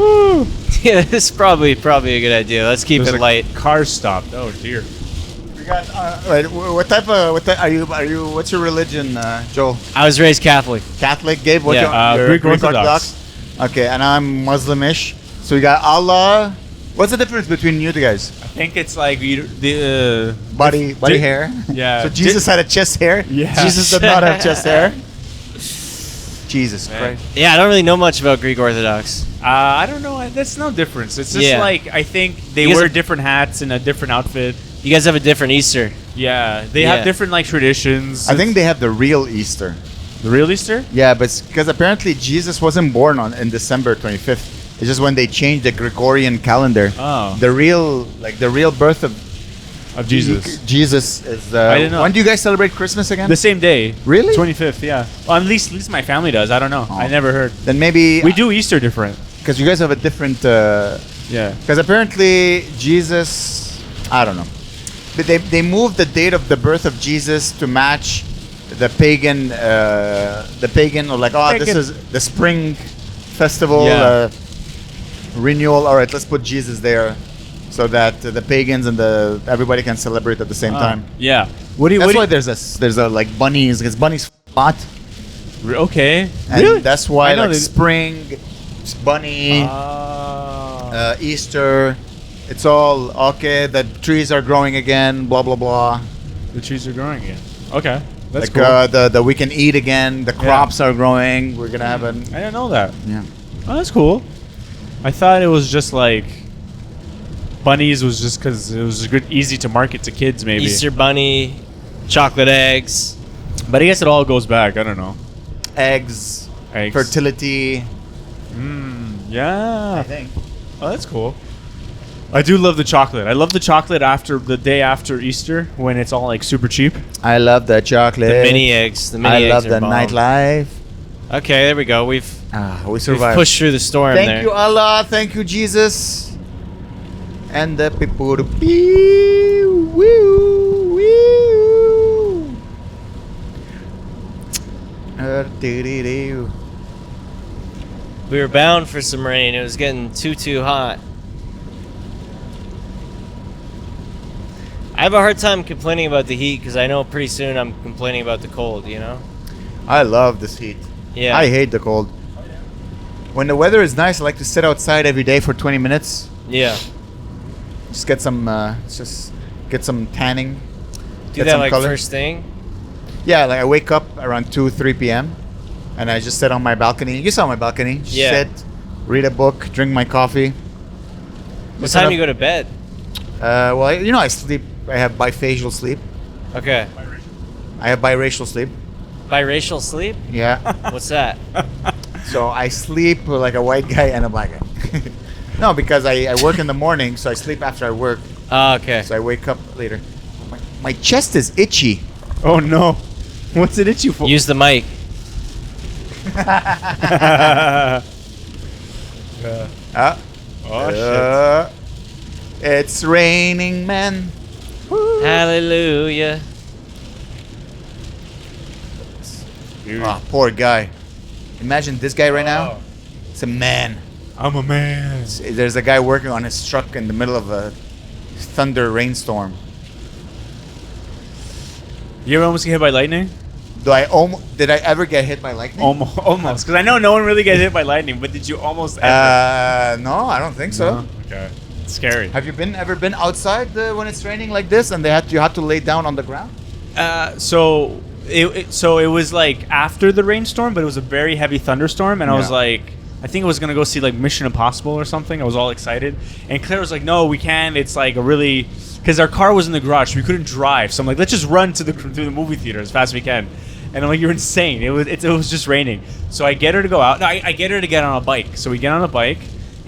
Woo. Yeah, this is probably a good idea. Let's keep There's it a light. car stopped. Oh, dear. We got, wait, are you, what's your religion, Joel? I was raised Catholic. Catholic? Gabe, Yeah, you're Greek Orthodox. Okay, and I'm Muslimish. So we got Allah. What's the difference between you two guys? I think it's like the Body hair. Yeah. So Jesus had a chest hair. Yeah. Jesus did not have chest hair. Jesus Christ. Yeah, I don't really know much about Greek Orthodox. I don't know. That's no difference. It's just like I think they You guys wear have- different hats and a different outfit. You guys have a different Easter. Yeah, they Yeah. have different like traditions. I think they have the real Easter. the real Easter. Yeah, but because apparently Jesus wasn't born in December 25th. It's just when they changed the Gregorian calendar. Oh. The real birth of Jesus. Jesus is. I didn't know. When do you guys celebrate Christmas again? The same day. Really? 25th. Yeah. Well, at least my family does. I don't know. Oh. I never heard. Then maybe We do Easter different. because you guys have a different. Yeah. Because apparently Jesus, I don't know, but they moved the date of the birth of Jesus to match the pagan or like this Pagan. is the spring festival Yeah. renewal. All right, let's put Jesus there, so that the pagans and everybody can celebrate at the same time. Yeah. What do you? That's what why do there's a like bunnies because bunnies hot, you, okay. and Really? that's why I know like they- spring, bunny. Ah. Easter, it's all okay. The trees are growing again. Blah blah blah. The trees are growing again. Okay. That's Like cool. the we can eat again. The crops are growing. We're gonna have an I didn't know that. yeah. Oh, that's cool. I thought it was just like bunnies was just because it was good, easy to market to kids, maybe. Easter bunny, chocolate eggs. But I guess it all goes back. I don't know. Eggs, Eggs. fertility. Yeah. I think. Oh, that's cool. I do love the chocolate. I love the chocolate after the day after Easter when it's all like super cheap. I love the chocolate. The mini eggs. The mini I eggs love are the bomb. nightlife. Okay, there we go. We've We we've survived. pushed through the storm Thank there. you, Allah. Thank you, Jesus. And the people. Woo, woo, woo. Doo-doo-doo. We were bound for some rain. It was getting too hot. I have a hard time complaining about the heat because I know pretty soon I'm complaining about the cold, you know? I love this heat. Yeah. I hate the cold. When the weather is nice, I like to sit outside every day for 20 minutes. Yeah. Just get some tanning. Do Get that some like color. first thing. Yeah, like I wake up around 3 p.m. and I just sit on my balcony. You saw my balcony. Just Yeah. sit, read a book, drink my coffee. What time you go to bed? Well, I sleep. I have bifacial sleep. Okay. I have biracial sleep. Biracial sleep? Yeah. What's that? So I sleep like a white guy and a black guy. No, because I work in the morning, so I sleep after I work. Oh, okay. So I wake up later. My chest is itchy. Oh no. What's it itchy for? Use the mic. Oh It's raining men. Hallelujah. shit. Oh, poor guy. Imagine this guy right now. Oh. It's a man. I'm a man. There's a guy working on his truck in the middle of a thunder rainstorm. You ever almost get hit by lightning? Did I ever get hit by lightning? Almost. Because I know no one really gets hit by lightning, but did you almost ever? No, I don't think so. No? Okay. It's scary. Have you ever been outside when it's raining like this and you had to lay down on the ground? So it was like after the rainstorm, but it was a very heavy thunderstorm, and I was Yeah. like, I think I was gonna go see like Mission Impossible or something. I was all excited, and Claire was like, "No, we can't. It's like a really." Because our car was in the garage, so we couldn't drive. So I'm like, let's just run through the movie theater as fast as we can. And I'm like, you're insane. It was just raining. So I get her to go out. No, I get her to get on a bike. So we get on a bike,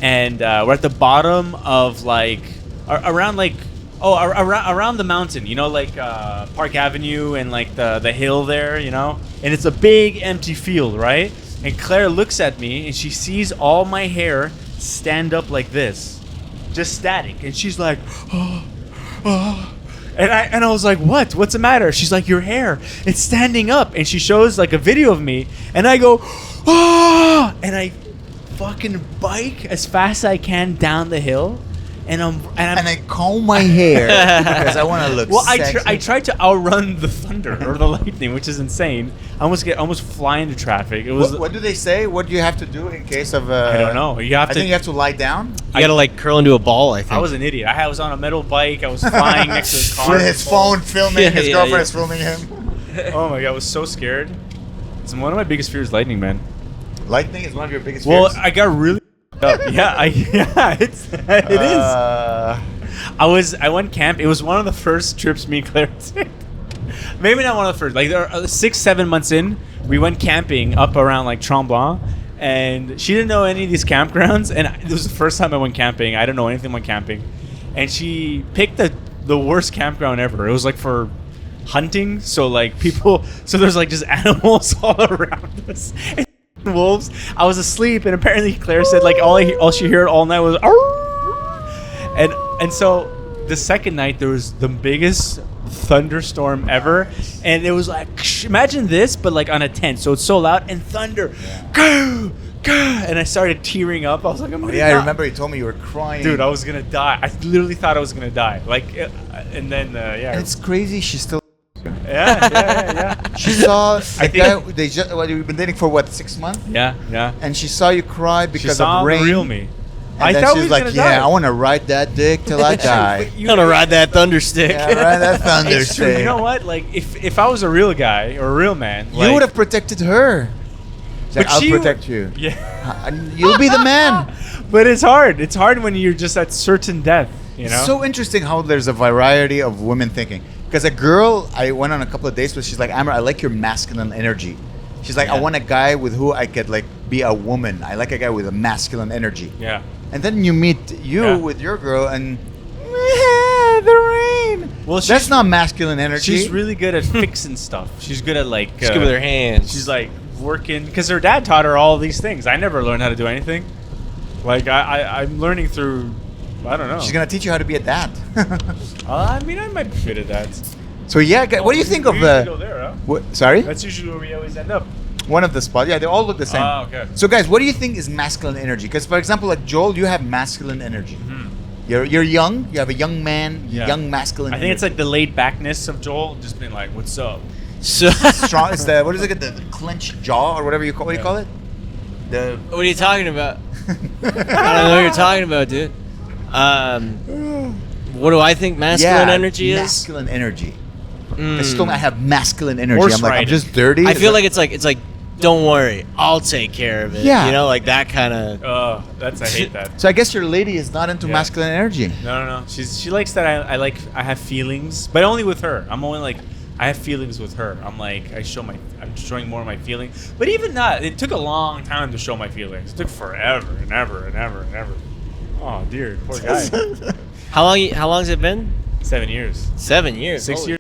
and we're at the bottom of like around the mountain. You know, like Park Avenue and like the hill there. You know, and it's a big empty field, right? And Claire looks at me and she sees all my hair stand up like this, just static, and she's like, oh. And I was like, what's the matter? She's like, your hair, it's standing up. And she shows like a video of me, and I go, oh, and I fucking bike as fast as I can down the hill, and I'm And I comb my hair because I want to look well, sexy. I tried to outrun the thunder or the lightning, which is insane. I almost fly into traffic. It was. What do they say? What do you have to do in case of? I don't know. You have I to. think you have to lie down. You gotta like curl into a ball, I think. I was an idiot. I was on a metal bike. I was flying next to his car. With his phone filming, Yeah, his yeah, girlfriend yeah. is filming him. Oh my god, I was so scared. It's one of my biggest fears, lightning, man. Lightning is one of your biggest Well, fears. I got really up. Yeah, it is. I went camp. It was one of the first trips me and Claire did. Maybe not one of the first. Like there are 6-7 months in, we went camping up around like Tremblant, and she didn't know any of these campgrounds. And it was the first time I went camping. I didn't know anything about camping, and she picked the worst campground ever. It was like for hunting, so like people, so there's like just animals all around us. And wolves. I was asleep, and apparently Claire said like all she heard all night was and so the second night there was the biggest thunderstorm ever, and it was like imagine this but like on a tent, so it's so loud and thunder, go, and I started tearing up. I was like, I'm gonna Yeah, I die. remember you told me you were crying. Dude, I was gonna die. I literally thought I was gonna die. Like, and then yeah, It's crazy. She's still. yeah. She saw the think- guy. They just. Well, you've been dating for what, 6 months? Yeah. And she saw you cry She because saw of rain. the real me. And I then thought she we was was like, gonna "Yeah, die. I want to ride that dick till I die." I'm gonna ride that thunder stick. Yeah, ride that thunder It's true. stick. You know what? Like, if I was a real guy or a real man, You like, would have protected her. She's like, But I'll she- protect you. Yeah. You'll be the man. But it's hard. It's hard when you're just at certain death. You know. It's so interesting how there's a variety of women thinking. Because a girl I went on a couple of dates with, she's like, Amer, I like your masculine energy. She's like, I Yeah. want a guy with who I could like be a woman. I like a guy with a masculine energy. Yeah. And then you meet you Yeah. with your girl and the rain. Well, That's she's- not masculine energy. She's really good at fixing stuff. She's good at like. Just good with her hands. She's like working because her dad taught her all these things. I never learned how to do anything. Like I'm learning through. I don't know. She's gonna teach you how to be a dad. I mean, I might be good at that. So yeah, what do you think of We usually go there, huh? what? Sorry, That's usually where we always end up. one of the spots. Yeah, they all look the same. Ah, okay. So guys, what do you think is masculine energy? Because for example, like Joel, you have masculine energy. You're young. You have a young man, Mm-hmm. Yeah. young masculine. I think it's like the laid backness of Joel, just being like, "What's up?" So, strong. It's the what is it? The clenched jaw or whatever you call. What do you call it? The what are you talking about? I don't know what you're talking about, dude. What do I think masculine energy is? masculine energy. Mm. I still I have masculine energy. Horse I'm like I'm riding. just dirty. I feel like it's like, don't worry, I'll take care of it. Yeah. You know, like that kind of. Oh, I hate that. So I guess your lady is not into Yeah. masculine energy. No. She likes that I have feelings, but only with her. I'm only like I have feelings with her. I'm like I'm showing more of my feelings. But even that, it took a long time to show my feelings. It took forever and ever and ever and ever. Oh dear, poor guy. How long's it been? 7 years. 7 years. 6 Holy- years.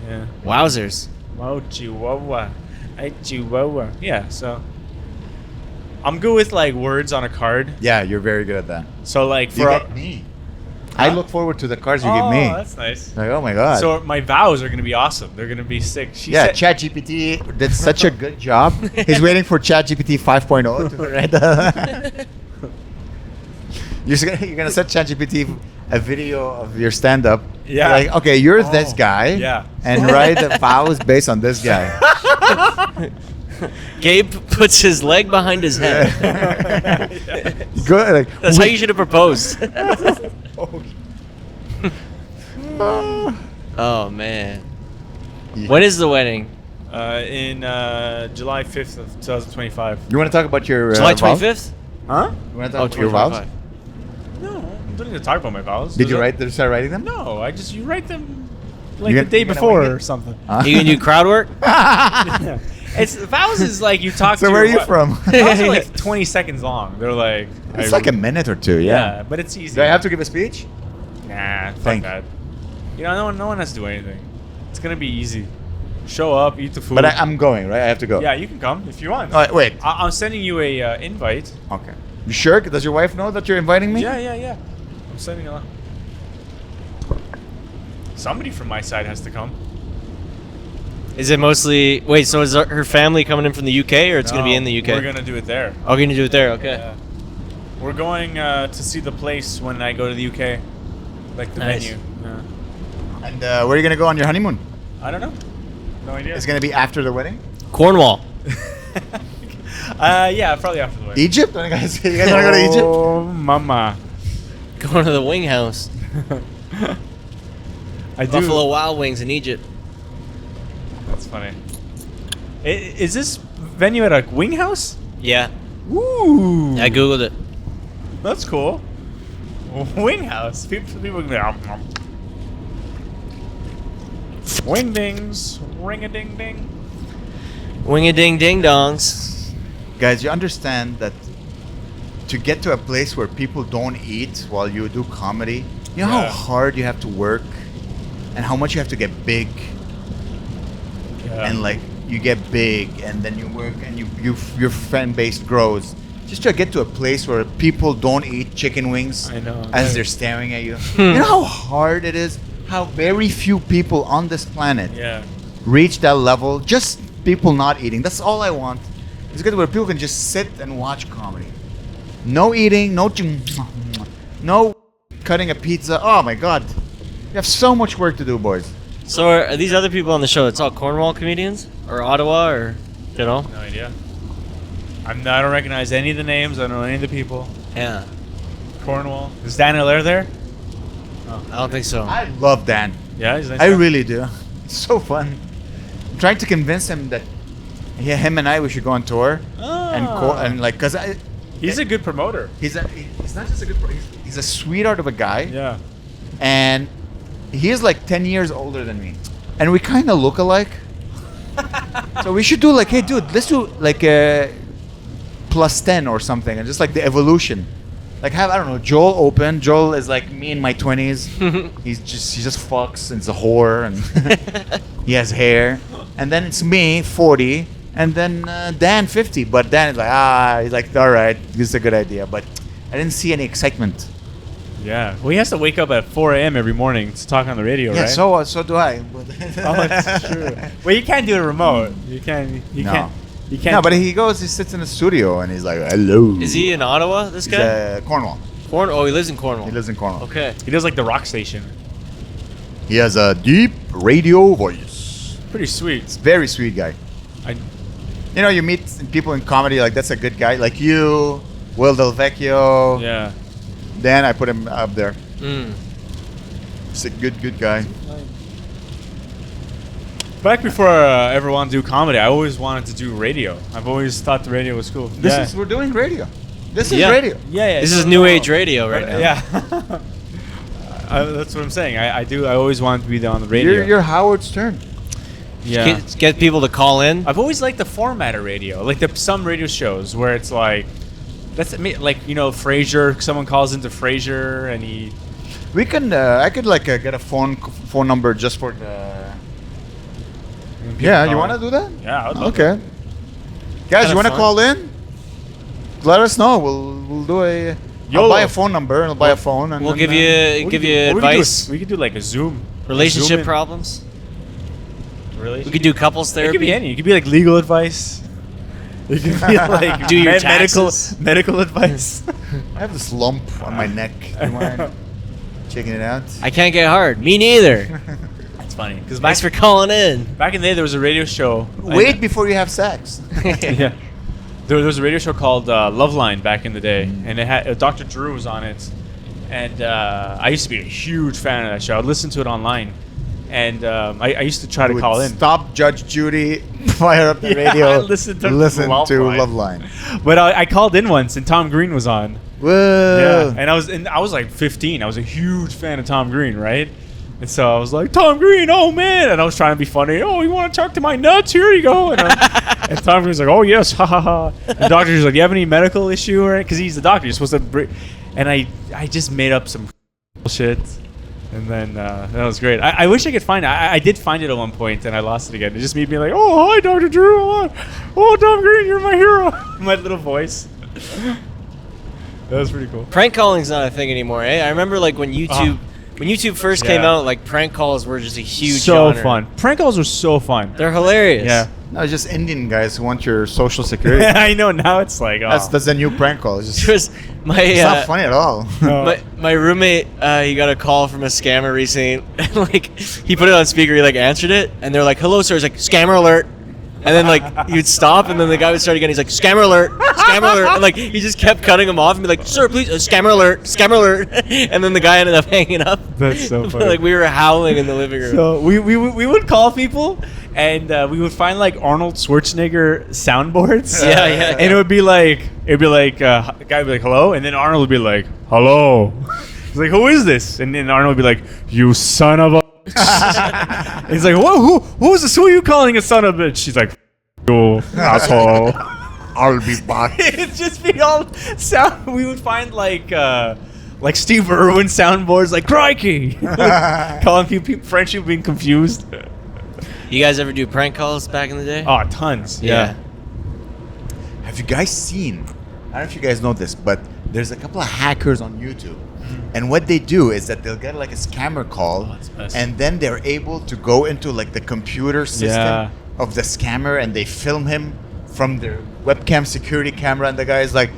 Yeah. Wowzers. Wow, Chihuahua. Hey, Chihuahua. Yeah, so I'm good with like words on a card. Yeah, you're very good at that. So like You for get me. I look forward to the cards you give me. that's nice. Like, oh my god. So my vows are gonna be awesome. They're gonna be sick. She yeah, said, ChatGPT did such a good job. He's waiting for ChatGPT 5.0 to write the. You're gonna set ChatGPT a video of your stand-up. Yeah. Like, okay, you're Oh, this guy. yeah. And write the vows based on this guy. Gabe puts his leg behind his head. Good. Like, That's how you should have proposed. Oh man. When is the wedding? in July 5th of 2025. You want to talk about your July vows? 25th? Huh? You want to Oh, talk about your vows? 2025. No, I don't need to talk about my vows. Did you start writing them? No, you write them like You're the day gonna before wing it? or something. Huh? You can do crowd work? It's vows is like you talk. So to where are your you from? Vows are like 20 seconds long. They're like It's like a minute or two, yeah. but it's easy. Do I have to give a speech? Nah, fuck Thank that. You know, no one has to do anything. It's gonna be easy. Show up, eat the food. But I'm going, right? I have to go. Yeah, you can come if you want. Oh, wait. I'm sending you a invite. Okay. You sure? Does your wife know that you're inviting me? Yeah. I'm sending a. Somebody from my side has to come. Is it mostly... Wait, so is her family coming in from the UK or it's going to be in the UK? We're gonna do it there. Oh, you're going to do it there? Okay. Yeah. We're going to see the place when I go to the UK, like the Nice. venue. Yeah. And where are you gonna go on your honeymoon? I don't know. No idea. It's gonna be after the wedding. Cornwall. Yeah, probably after the wedding. Egypt? You guys wanna go to Egypt? Oh, mama. Going to the Wing House. I do. Buffalo Wild Wings in Egypt. That's funny. Is this venue at a wing house? Yeah. Ooh. I googled it. That's cool. Wing house. People can be wingdings. Ring a ding ding. Wing a ding ding dongs. Guys, you understand that to get to a place where people don't eat while you do comedy, you know how Yeah. hard you have to work and how much you have to get big Yeah. and like you get big and then you work and your fan base grows just to get to a place where people don't eat chicken wings I know. as they're staring at you. You know how hard it is, how very few people on this planet Yeah. reach that level. Just people not eating. That's all I want. It's good where people can just sit and watch comedy. No eating, no cutting a pizza. Oh my god. You have so much work to do, boys. So are these other people on the show? It's all Cornwall comedians or Ottawa or you know? No idea. I don't recognize any of the names. I don't know any of the people. Yeah. Cornwall. Is Daniel Air there? I don't think so. I love Dan. Yeah, he's a nice I guy. really do. It's so fun. I'm trying to convince him that him and I we should go on tour and like cuz He's a good promoter. he's not just a good he's a sweetheart of a guy. Yeah. And he's like 10 years older than me. And we kind of look alike. So we should do like, hey, dude, let's do like a plus 10 or something. And just like the evolution. Like have, I don't know, Joel open. Joel is like me in my 20s. he just fucks and is a whore. And he has hair. And then it's me, 40. And then Dan, 50. But Dan is like, he's like, all right, this is a good idea. But I didn't see any excitement. Yeah. Well, he has to wake up at 4 a.m. every morning to talk on the radio, Yeah, right? so do I. Oh, that's true. Well, you can't do it remote. You can't. You No. can't. You can't. No, but he sits in the studio and he's like, hello. Is he in Ottawa, this He's, guy? Cornwall. Oh, he lives in Cornwall. He lives in Cornwall. Okay. He does like the rock station. He has a deep radio voice. Pretty sweet. Very sweet guy. I, You know, you meet people in comedy like that's a good guy. Like you, Will Del Vecchio. yeah. Dan, I put him up there. Mm. He's a good guy. Back before I ever wanted to do comedy, I always wanted to do radio. I've always thought the radio was cool. We're doing radio. This is Yeah. radio. Yeah. This is new age radio right now. Yeah. That's what I'm saying. I always wanted to be on the radio. You're Howard Stern. yeah. Get people to call in. I've always liked the format of radio, like some radio shows where it's like, like Frasier. Someone calls into Frasier and he. We can. I could like get a phone number just for the. Yeah, you want to do that? Yeah, I would love Okay. Guys, Kinda you want to fun. call in? Let us know. We'll do a. I'll YOLO. buy a phone number. I'll buy a phone. And We'll then, give you advice. We could do like a Zoom. Relationship Zoom in. problems. Relationship. We could do couples It therapy. could be any. It could be like legal advice. It could be like Do your medical taxes. medical advice. I have this lump on my neck. Do you mind checking it out? I can't get hard. Me neither. That's funny because Thanks for calling in. back in the day there was a radio show. Wait before you have sex. Yeah. There was a radio show called Loveline back in the day, and it had Dr. Drew was on it, and I used to be a huge fan of that show. I'd listen to it online, and I used to try to Would call in. Stop Judge Judy. Fire up the Yeah, radio. listen to Loveline. Loveline. But I called in once, and Tom Green was on. Whoa. Yeah, and I was like 15. I was a huge fan of Tom Green, right? And so I was like, Tom Green, oh man! And I was trying to be funny. Oh, you want to talk to my nuts? Here you go. And, and Tom Green's like, oh yes, ha ha ha. And the doctor's like, do you have any medical issue or? Because he's the doctor, you're supposed to. And I just made up some bullshit, and then that was great. I wish I could find it. I did find it at one point, and I lost it again. It just made me like, oh hi, Dr. Drew. Oh, Tom Green, you're my hero. My little voice. That was pretty cool. Prank calling's not a thing anymore, eh? I remember like when YouTube when YouTube first came out, like prank calls were just a huge so genre. fun. Prank calls were so fun. They're hilarious. Yeah. No, it's just Indian guys who want your social security. I know. Now it's like, That's the new prank call. It's just, It was my it's not funny at all. my roommate. He got a call from a scammer recently. And, like he put it on speaker. He like answered it, and they're like, "Hello, sir." He's like, "Scammer alert." And then like he would stop, and then the guy would start again. He's like, "Scammer alert, scammer alert," and like he just kept cutting him off and be like, "Sir, please, scammer alert, scammer alert." And then the guy ended up hanging up. That's so funny. Like we were howling in the living room. So we would call people, and we would find like Arnold Schwarzenegger soundboards. Yeah. And it would be like the guy would be like, "Hello," and then Arnold would be like, "Hello." He's like, "Who is this?" And then Arnold would be like, "You son of a." He's like, who is this? Who are you calling a son of a bitch? She's like, "You asshole." I'll be back. It'd just be all sound. We would find like Steve Irwin soundboards, like crikey, calling people French people being confused. You guys ever do prank calls back in the day? Oh, tons. Yeah. Have you guys seen? I don't know if you guys know this, but there's a couple of hackers on YouTube. And what they do is that they'll get like a scammer call, that's the best. and then they're able to go into like the computer system Yeah. of the scammer, and they film him from their webcam security camera, and the guy is like,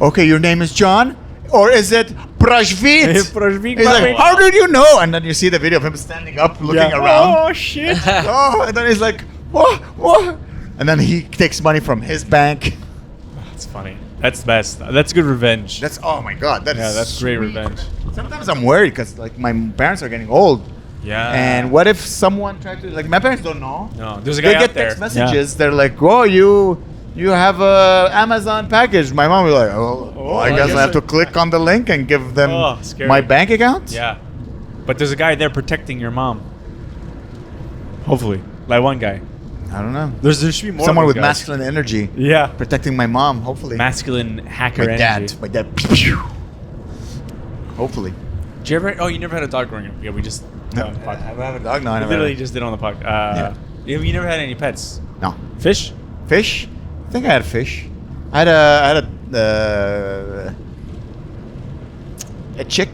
"Okay, your name is John, or is it Prashvit?" Prashvit, He's like, Prashvit. "How did you know?" And then you see the video of him standing up, looking around. Oh shit! Oh, and then he's like, what? And then he takes money from his bank. That's funny. That's the best. That's good revenge. That's, oh my God, that's great sweet. revenge. Sometimes I'm worried because like my parents are getting old. Yeah. And what if someone tried to, like, my parents don't know. No, there's a guy They out get there. text messages. They're like, "Oh, you have a Amazon package." My mom will be like, "Oh, I guess I have to click on the link and give them scary. my bank account." Yeah. But there's a guy there protecting your mom. Hopefully, like one guy. I don't know. There should be more. Someone of with those guys. masculine energy Yeah. protecting my mom. Hopefully. Masculine hacker my energy. dad. My dad. Hopefully. Did you ever? Oh, you never had a dog growing up? Yeah, we just. No, on the podcast. I have a dog now. I We never literally had- just did on the podcast. You never had any pets? No. Fish? Fish? I think I had fish. I had a chick,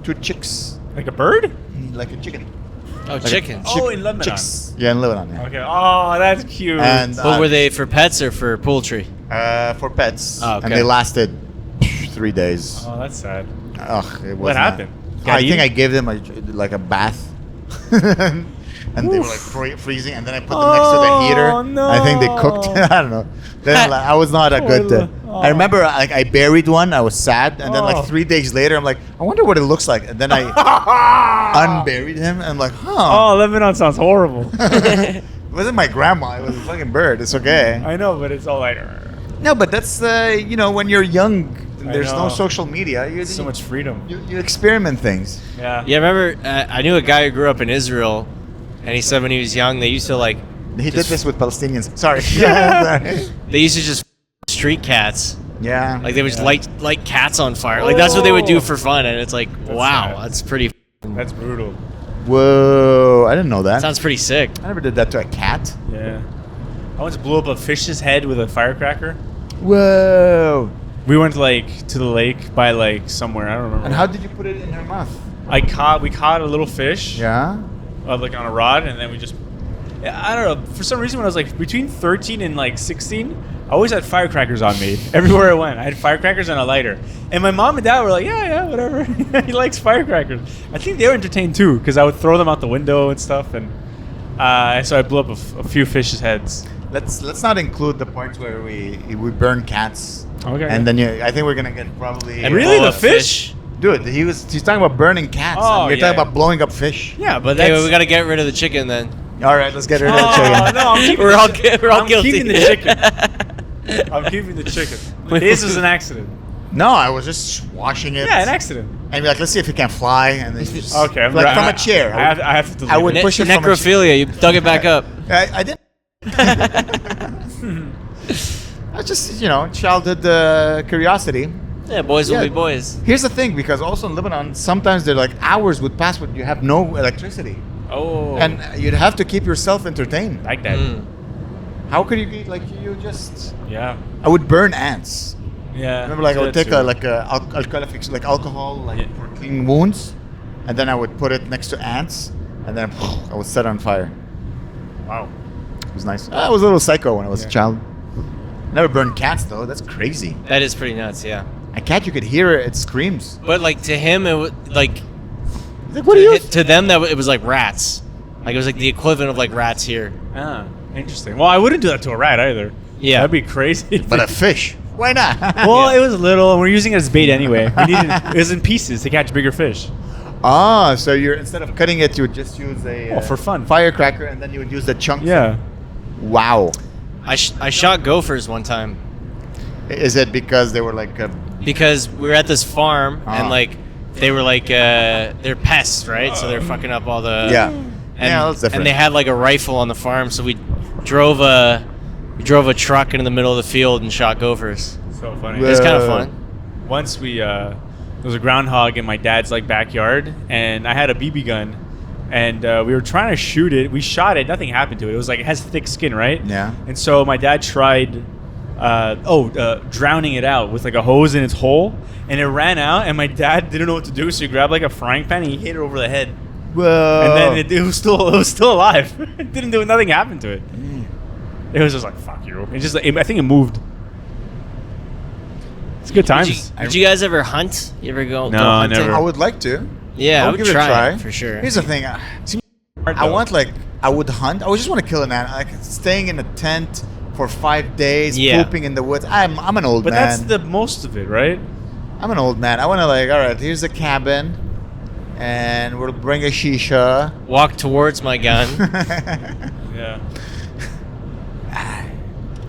2 chicks, Like a bird? like a chicken. Oh, Like a chickens. Oh, in Lebanon. Chicks. Yeah, in Lebanon. Yeah. Okay. Oh, that's cute. And What were they, for pets or for poultry? for pets, Oh, okay. and they lasted 3 days. Oh, that's sad. Ugh, it was What not- happened? Got I think eaten? I gave them like a bath. And they were like freezing, and then I put them next to the heater. Oh, no. I think they cooked. I don't know. Then like, I was not a good. I remember like I buried one. I was sad, and then Oh. like 3 days later, I'm like, I wonder what it looks like. And then I unburied him, and I'm like, huh. Oh, Lebanon sounds horrible. It wasn't my grandma. It was a fucking bird. It's okay. I know, but it's all like No, but that's when you're young. There's no know. social media. so much freedom. You experiment things. Yeah. Yeah, remember, I knew a guy who grew up in Israel, and he said when he was young, they used to like, He did this with Palestinians. Sorry. they used to just street cats. Yeah. Like they would just light cats on fire. Like that's what they would do for fun, and it's like, wow, sad. that's pretty. That's brutal. Whoa! I didn't know that. Sounds pretty sick. I never did that to a cat. Yeah. I once blew up a fish's head with a firecracker. Whoa! We went like to the lake by like somewhere. I don't remember. And how did you put it in her mouth? We caught a little fish. Yeah. Like on a rod, and then we just. I don't know. For some reason, when I was like between 13 and like 16, I always had firecrackers on me everywhere I went. I had firecrackers and a lighter, and my mom and dad were like, "Yeah, whatever." He likes firecrackers. I think they were entertained too, because I would throw them out the window and stuff, and so I blew up a few fish's heads. Let's not include the points where we burn cats. Okay. And then I think we're gonna get probably. And Really, blow the up fish? Dude, he's talking about burning cats. Oh, and you're yeah. talking about blowing up fish. Yeah, but Hey, that's. we gotta get rid of the chicken then. All right, let's get rid of the Oh chicken. no! I'm keeping We're all I'm guilty. keeping the chicken. I'm keeping the chicken. This is an accident. No, I was just washing it. Yeah, an accident. And be like, let's see if it can fly. And then you just, Okay, I'm like right. from a chair. I have to. I would Ne- push it from a necrophilia. You dug it back up. I didn't. That's just childhood curiosity. Yeah, boys will Yeah. be boys. Here's the thing, because also in Lebanon, sometimes they're like hours would pass when you have no electricity, Oh. and you'd have to keep yourself entertained. like that. Mm. How could you eat like you just? Yeah. I would burn ants. Yeah. Remember, like I would that's take true. like alcohol, like Yeah. for clean wounds. and then I would put it next to ants, and then I would set it on fire. Wow. It was nice. I was a little psycho when I was a child. Never burned cats though. That's crazy. That is pretty nuts, yeah. A cat, you could hear it screams. But like to him, it was like He's like, what are you? to them it was like rats. Like it was like the equivalent of like rats here. Ah, interesting. Well, I wouldn't do that to a rat either. Yeah. That'd be crazy. But a fish. Why not? Well, it was little, and we're using it as bait anyway. It was in pieces to catch bigger fish. Ah, so you're instead of cutting it, you would just use a for fun. firecracker, and then you would use the chunks. Yeah. Wow. I shot gophers one time Is it because they were like because we were at this farm Ah. and like they were like they're pests, right? So they're fucking up all the yeah. And, Yeah, that's different. and they had like a rifle on the farm, so we drove a truck into the middle of the field and shot gophers. So funny. Yeah. It's kind of fun. Once there was a groundhog in my dad's like backyard, and I had a BB gun, and we were trying to shoot it. We shot it. Nothing happened to it. It was like it has thick skin, right? Yeah. And so my dad tried drowning it out with like a hose in its hole, and it ran out. And my dad didn't know what to do, so he grabbed like a frying pan and he hit it over the head. Whoa. And then it was still alive. It didn't do nothing happened to it. It was just like fuck you. It just I think it moved. It's good times. Did you guys ever hunt? You ever go? No, go hunting? never. I would like to. Yeah, I I'll would give it a try try for sure. Here's the thing. I want I would hunt. I would just want to kill an animal. Like staying in a tent for 5 days, Yeah. pooping in the woods. I'm an old But man. that's the most of it, right? I'm an old man. I want to like, all right, here's a cabin, and we'll bring a shisha. Walk towards my gun. Yeah.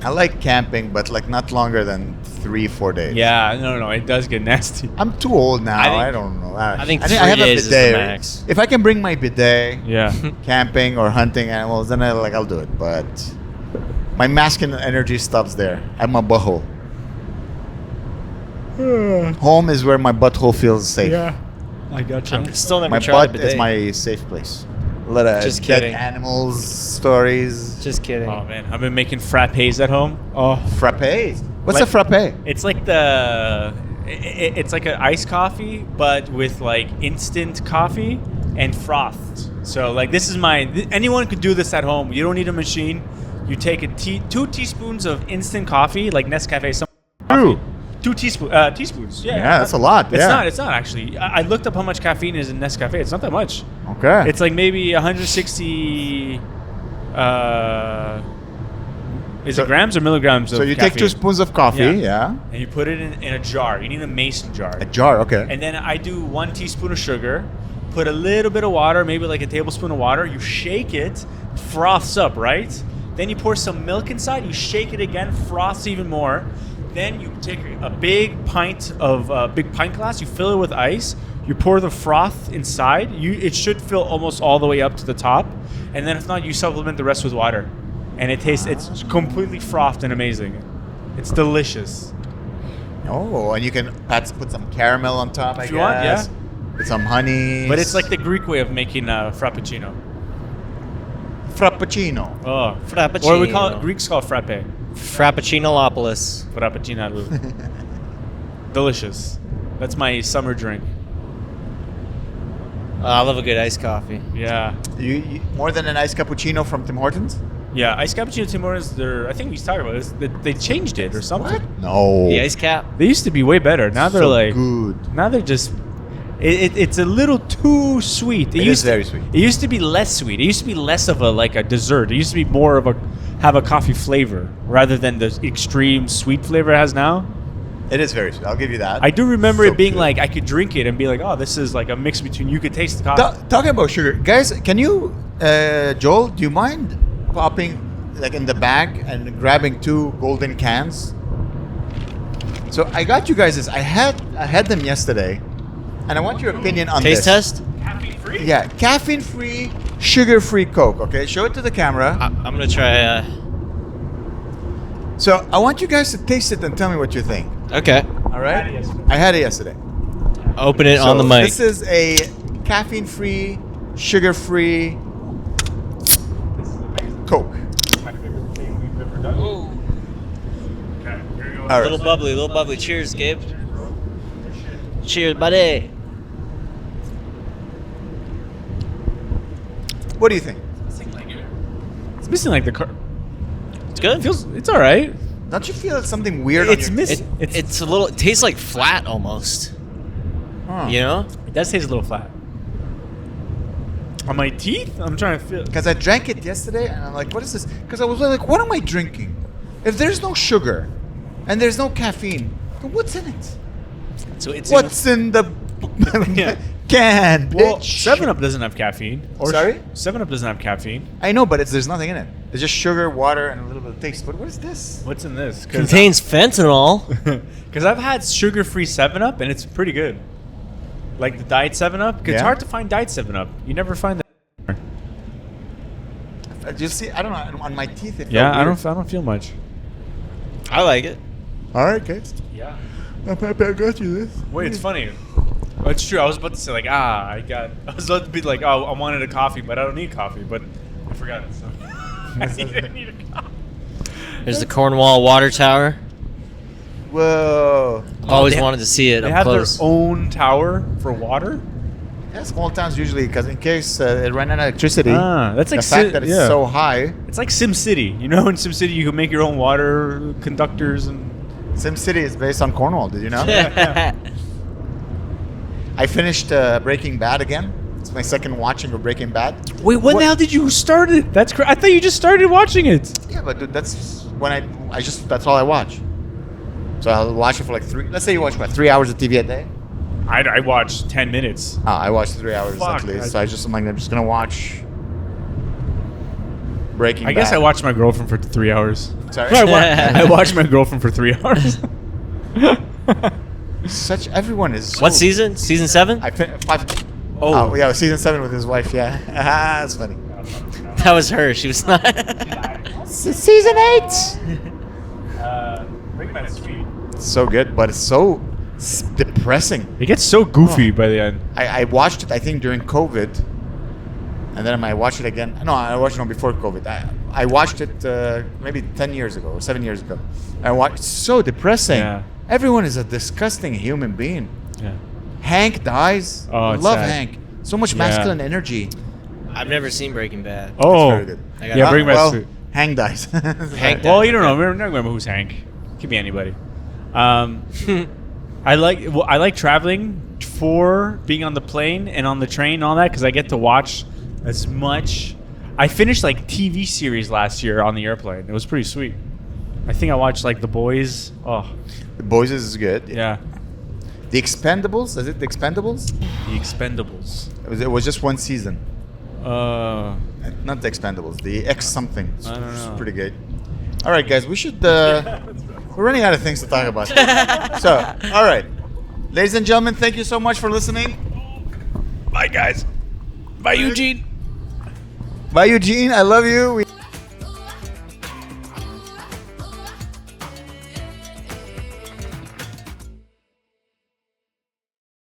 I like camping, but like not longer than 3-4 days. Yeah, no, it does get nasty. I'm too old now. I I, think- don't know. I think I 3 have a days is the bidet. max. If I can bring my bidet, Yeah. camping or hunting animals, then I'll do it. But my masculine energy stops there. I'm a butthole. Home is where my butthole feels safe. Yeah. I got I'm still never My tried a butt bidet. is my safe place. A lot of Just dead kidding. animals stories. Just kidding. Oh man, I've been making frappes at home. Oh, Frappe. What's Like- a frappe? it's like it's like an iced coffee, but with like instant coffee and frothed. So like this is anyone could do this at home. You don't need a machine. You take 2 teaspoons of instant coffee, like Nescafe. True. 2 teaspoons. Yeah, that's a lot. It's yeah. not. It's not actually. I looked up how much caffeine is in Nescafe. It's not that much. Okay. It's like maybe 160. Is So- it grams or milligrams? so of you caffeine. take 2 spoons of coffee. Yeah. and you put it in a jar. You need a mason jar. A jar. Okay. And then I do 1 teaspoon of sugar, put a little bit of water, maybe like a tablespoon of water. You shake it, froths up, right? Then you pour some milk inside. You shake it again, froths even more. Then you take a big pint glass. You fill it with ice. You pour the froth inside. It should fill almost all the way up to the top. And then if not, you supplement the rest with water. And it's completely frothed and amazing. It's delicious. Oh, and you can put some caramel on top. I If you want, guess. With some honey. But it's like the Greek way of making a frappuccino. frappuccino. Oh, Frappuccino. or we call it Greeks call it frappe. Frappuccinolopolis. Frappuccino. Delicious. That's my summer drink. I love a good iced coffee. Yeah. You more than an iced cappuccino from Tim Hortons? Yeah, iced cappuccino Tim Hortons, I think we talked about this. They changed it or something. No. The ice cap. They used to be way better. Now they're So like good. Now they're just it's a little too sweet. It is very sweet. It used to be less sweet. It used to be less of a dessert. It used to be more of have a coffee flavor rather than the extreme sweet flavor it has now. It is very sweet. I'll give you that. I do remember So it being good. like I could drink it and be like, oh, this is like a mix between you could taste the coffee. Talking about sugar, guys, can you, Joel, do you mind popping like in the bag and grabbing 2 golden cans? So I got you guys this. I had them yesterday, and I want your opinion on Taste this. test. Caffeine free? Yeah, caffeine-free, sugar-free Coke. Okay, show it to the camera. I'm gonna try. So I want you guys to taste it and tell me what you think. Okay. All right? I had it yesterday. Open it on the So mic. This is a caffeine-free, sugar-free Coke. My favorite thing we've ever done. Okay, here you go. All right. Little bubbly. Cheers, Gabe. Cheers, buddy. What do you think? It's missing like the car. It's good. It's all right. Don't you feel something weird? It's on your missing. It's a little. It tastes like flat almost. Huh. You know? It does taste a little flat. On my teeth, I'm trying to feel. Because I drank it yesterday, and I'm like, what is this? Because I was like, what am I drinking? If there's no sugar, and there's no caffeine, then what's in it? So it's What's in the Yeah. can, Well, bitch? 7-Up doesn't have caffeine. Sorry? 7-Up doesn't have caffeine. I know, but there's nothing in it. It's just sugar, water, and a little bit of taste. But what is this? What's in this? contains fentanyl. Because I've had sugar-free 7-Up, and it's pretty good. Like the Diet 7-Up. 'Cause it's Yeah? hard to find Diet 7-Up. You never find that. You see, I don't know. On my teeth, it felt Yeah, I weird. don't feel much. I like it. All right, guys. Yeah. I got you this. Wait, it's funny. Well, it's true. I was about to say I was about to be like, oh, I wanted a coffee, but I don't need coffee. But I forgot it. So I need a coffee. There's the Cornwall Water Tower. Whoa. Always they- wanted to see it They up have close. their own tower for water. Yeah, small towns usually, because in case it ran out of electricity, That's the like fact that it's so high. It's like Sim City. You know, in Sim City, you can make your own water conductors and. SimCity is based on Cornwall. Did you know? I finished Breaking Bad again. It's my second watching of Breaking Bad. Wait, when the hell did you start it? That's I thought you just started watching it. Yeah, but dude, that's when I just that's all I watch. So I'll watch it for like Let's say you watch 3 hours of TV a day. I watched 10 minutes. I watch 3 hours Fuck, at least. So I'm just gonna watch Breaking Bad. I guess I watched my girlfriend for 3 hours. Sorry. I watched my girlfriend for 3 hours. Everyone is. What season? Season 7? I 5. Oh. Yeah, season 7 with his wife. Yeah, that's funny. That was her. She was not. Season 8. Breaking Bad's sweet. It's so good, but it's so depressing. It gets so goofy by the end. I watched it, I think, during COVID, and then I watched it again. No, I watched it before COVID. I watched it maybe 10 years ago or 7 years ago. I watched. It's so depressing. Yeah. Everyone is a disgusting human being. Yeah. Hank dies. Oh, I it's love sad. Hank. So much Yeah. masculine energy. I've never seen Breaking Bad. Oh. very good. I got Yeah, it. Breaking Bad's Well, sweet. Hank dies. Hank Well, dies. you don't know. We're not remember who's Hank. Could be anybody. I like traveling for being on the plane and on the train and all that because I get to watch as much. I finished like TV series last year on the airplane. It was pretty sweet. I think I watched like The Boys. Oh, The Boys is good. yeah. The Expendables. Is it The Expendables? The Expendables. It was just one season. Uh, Not The Expendables. The X something. It's I don't know. pretty good. All right, guys. We should. We're running out of things to talk about. So, all right, ladies and gentlemen, thank you so much for listening. bye guys. Bye Eugene. Bye, Eugene. I love you.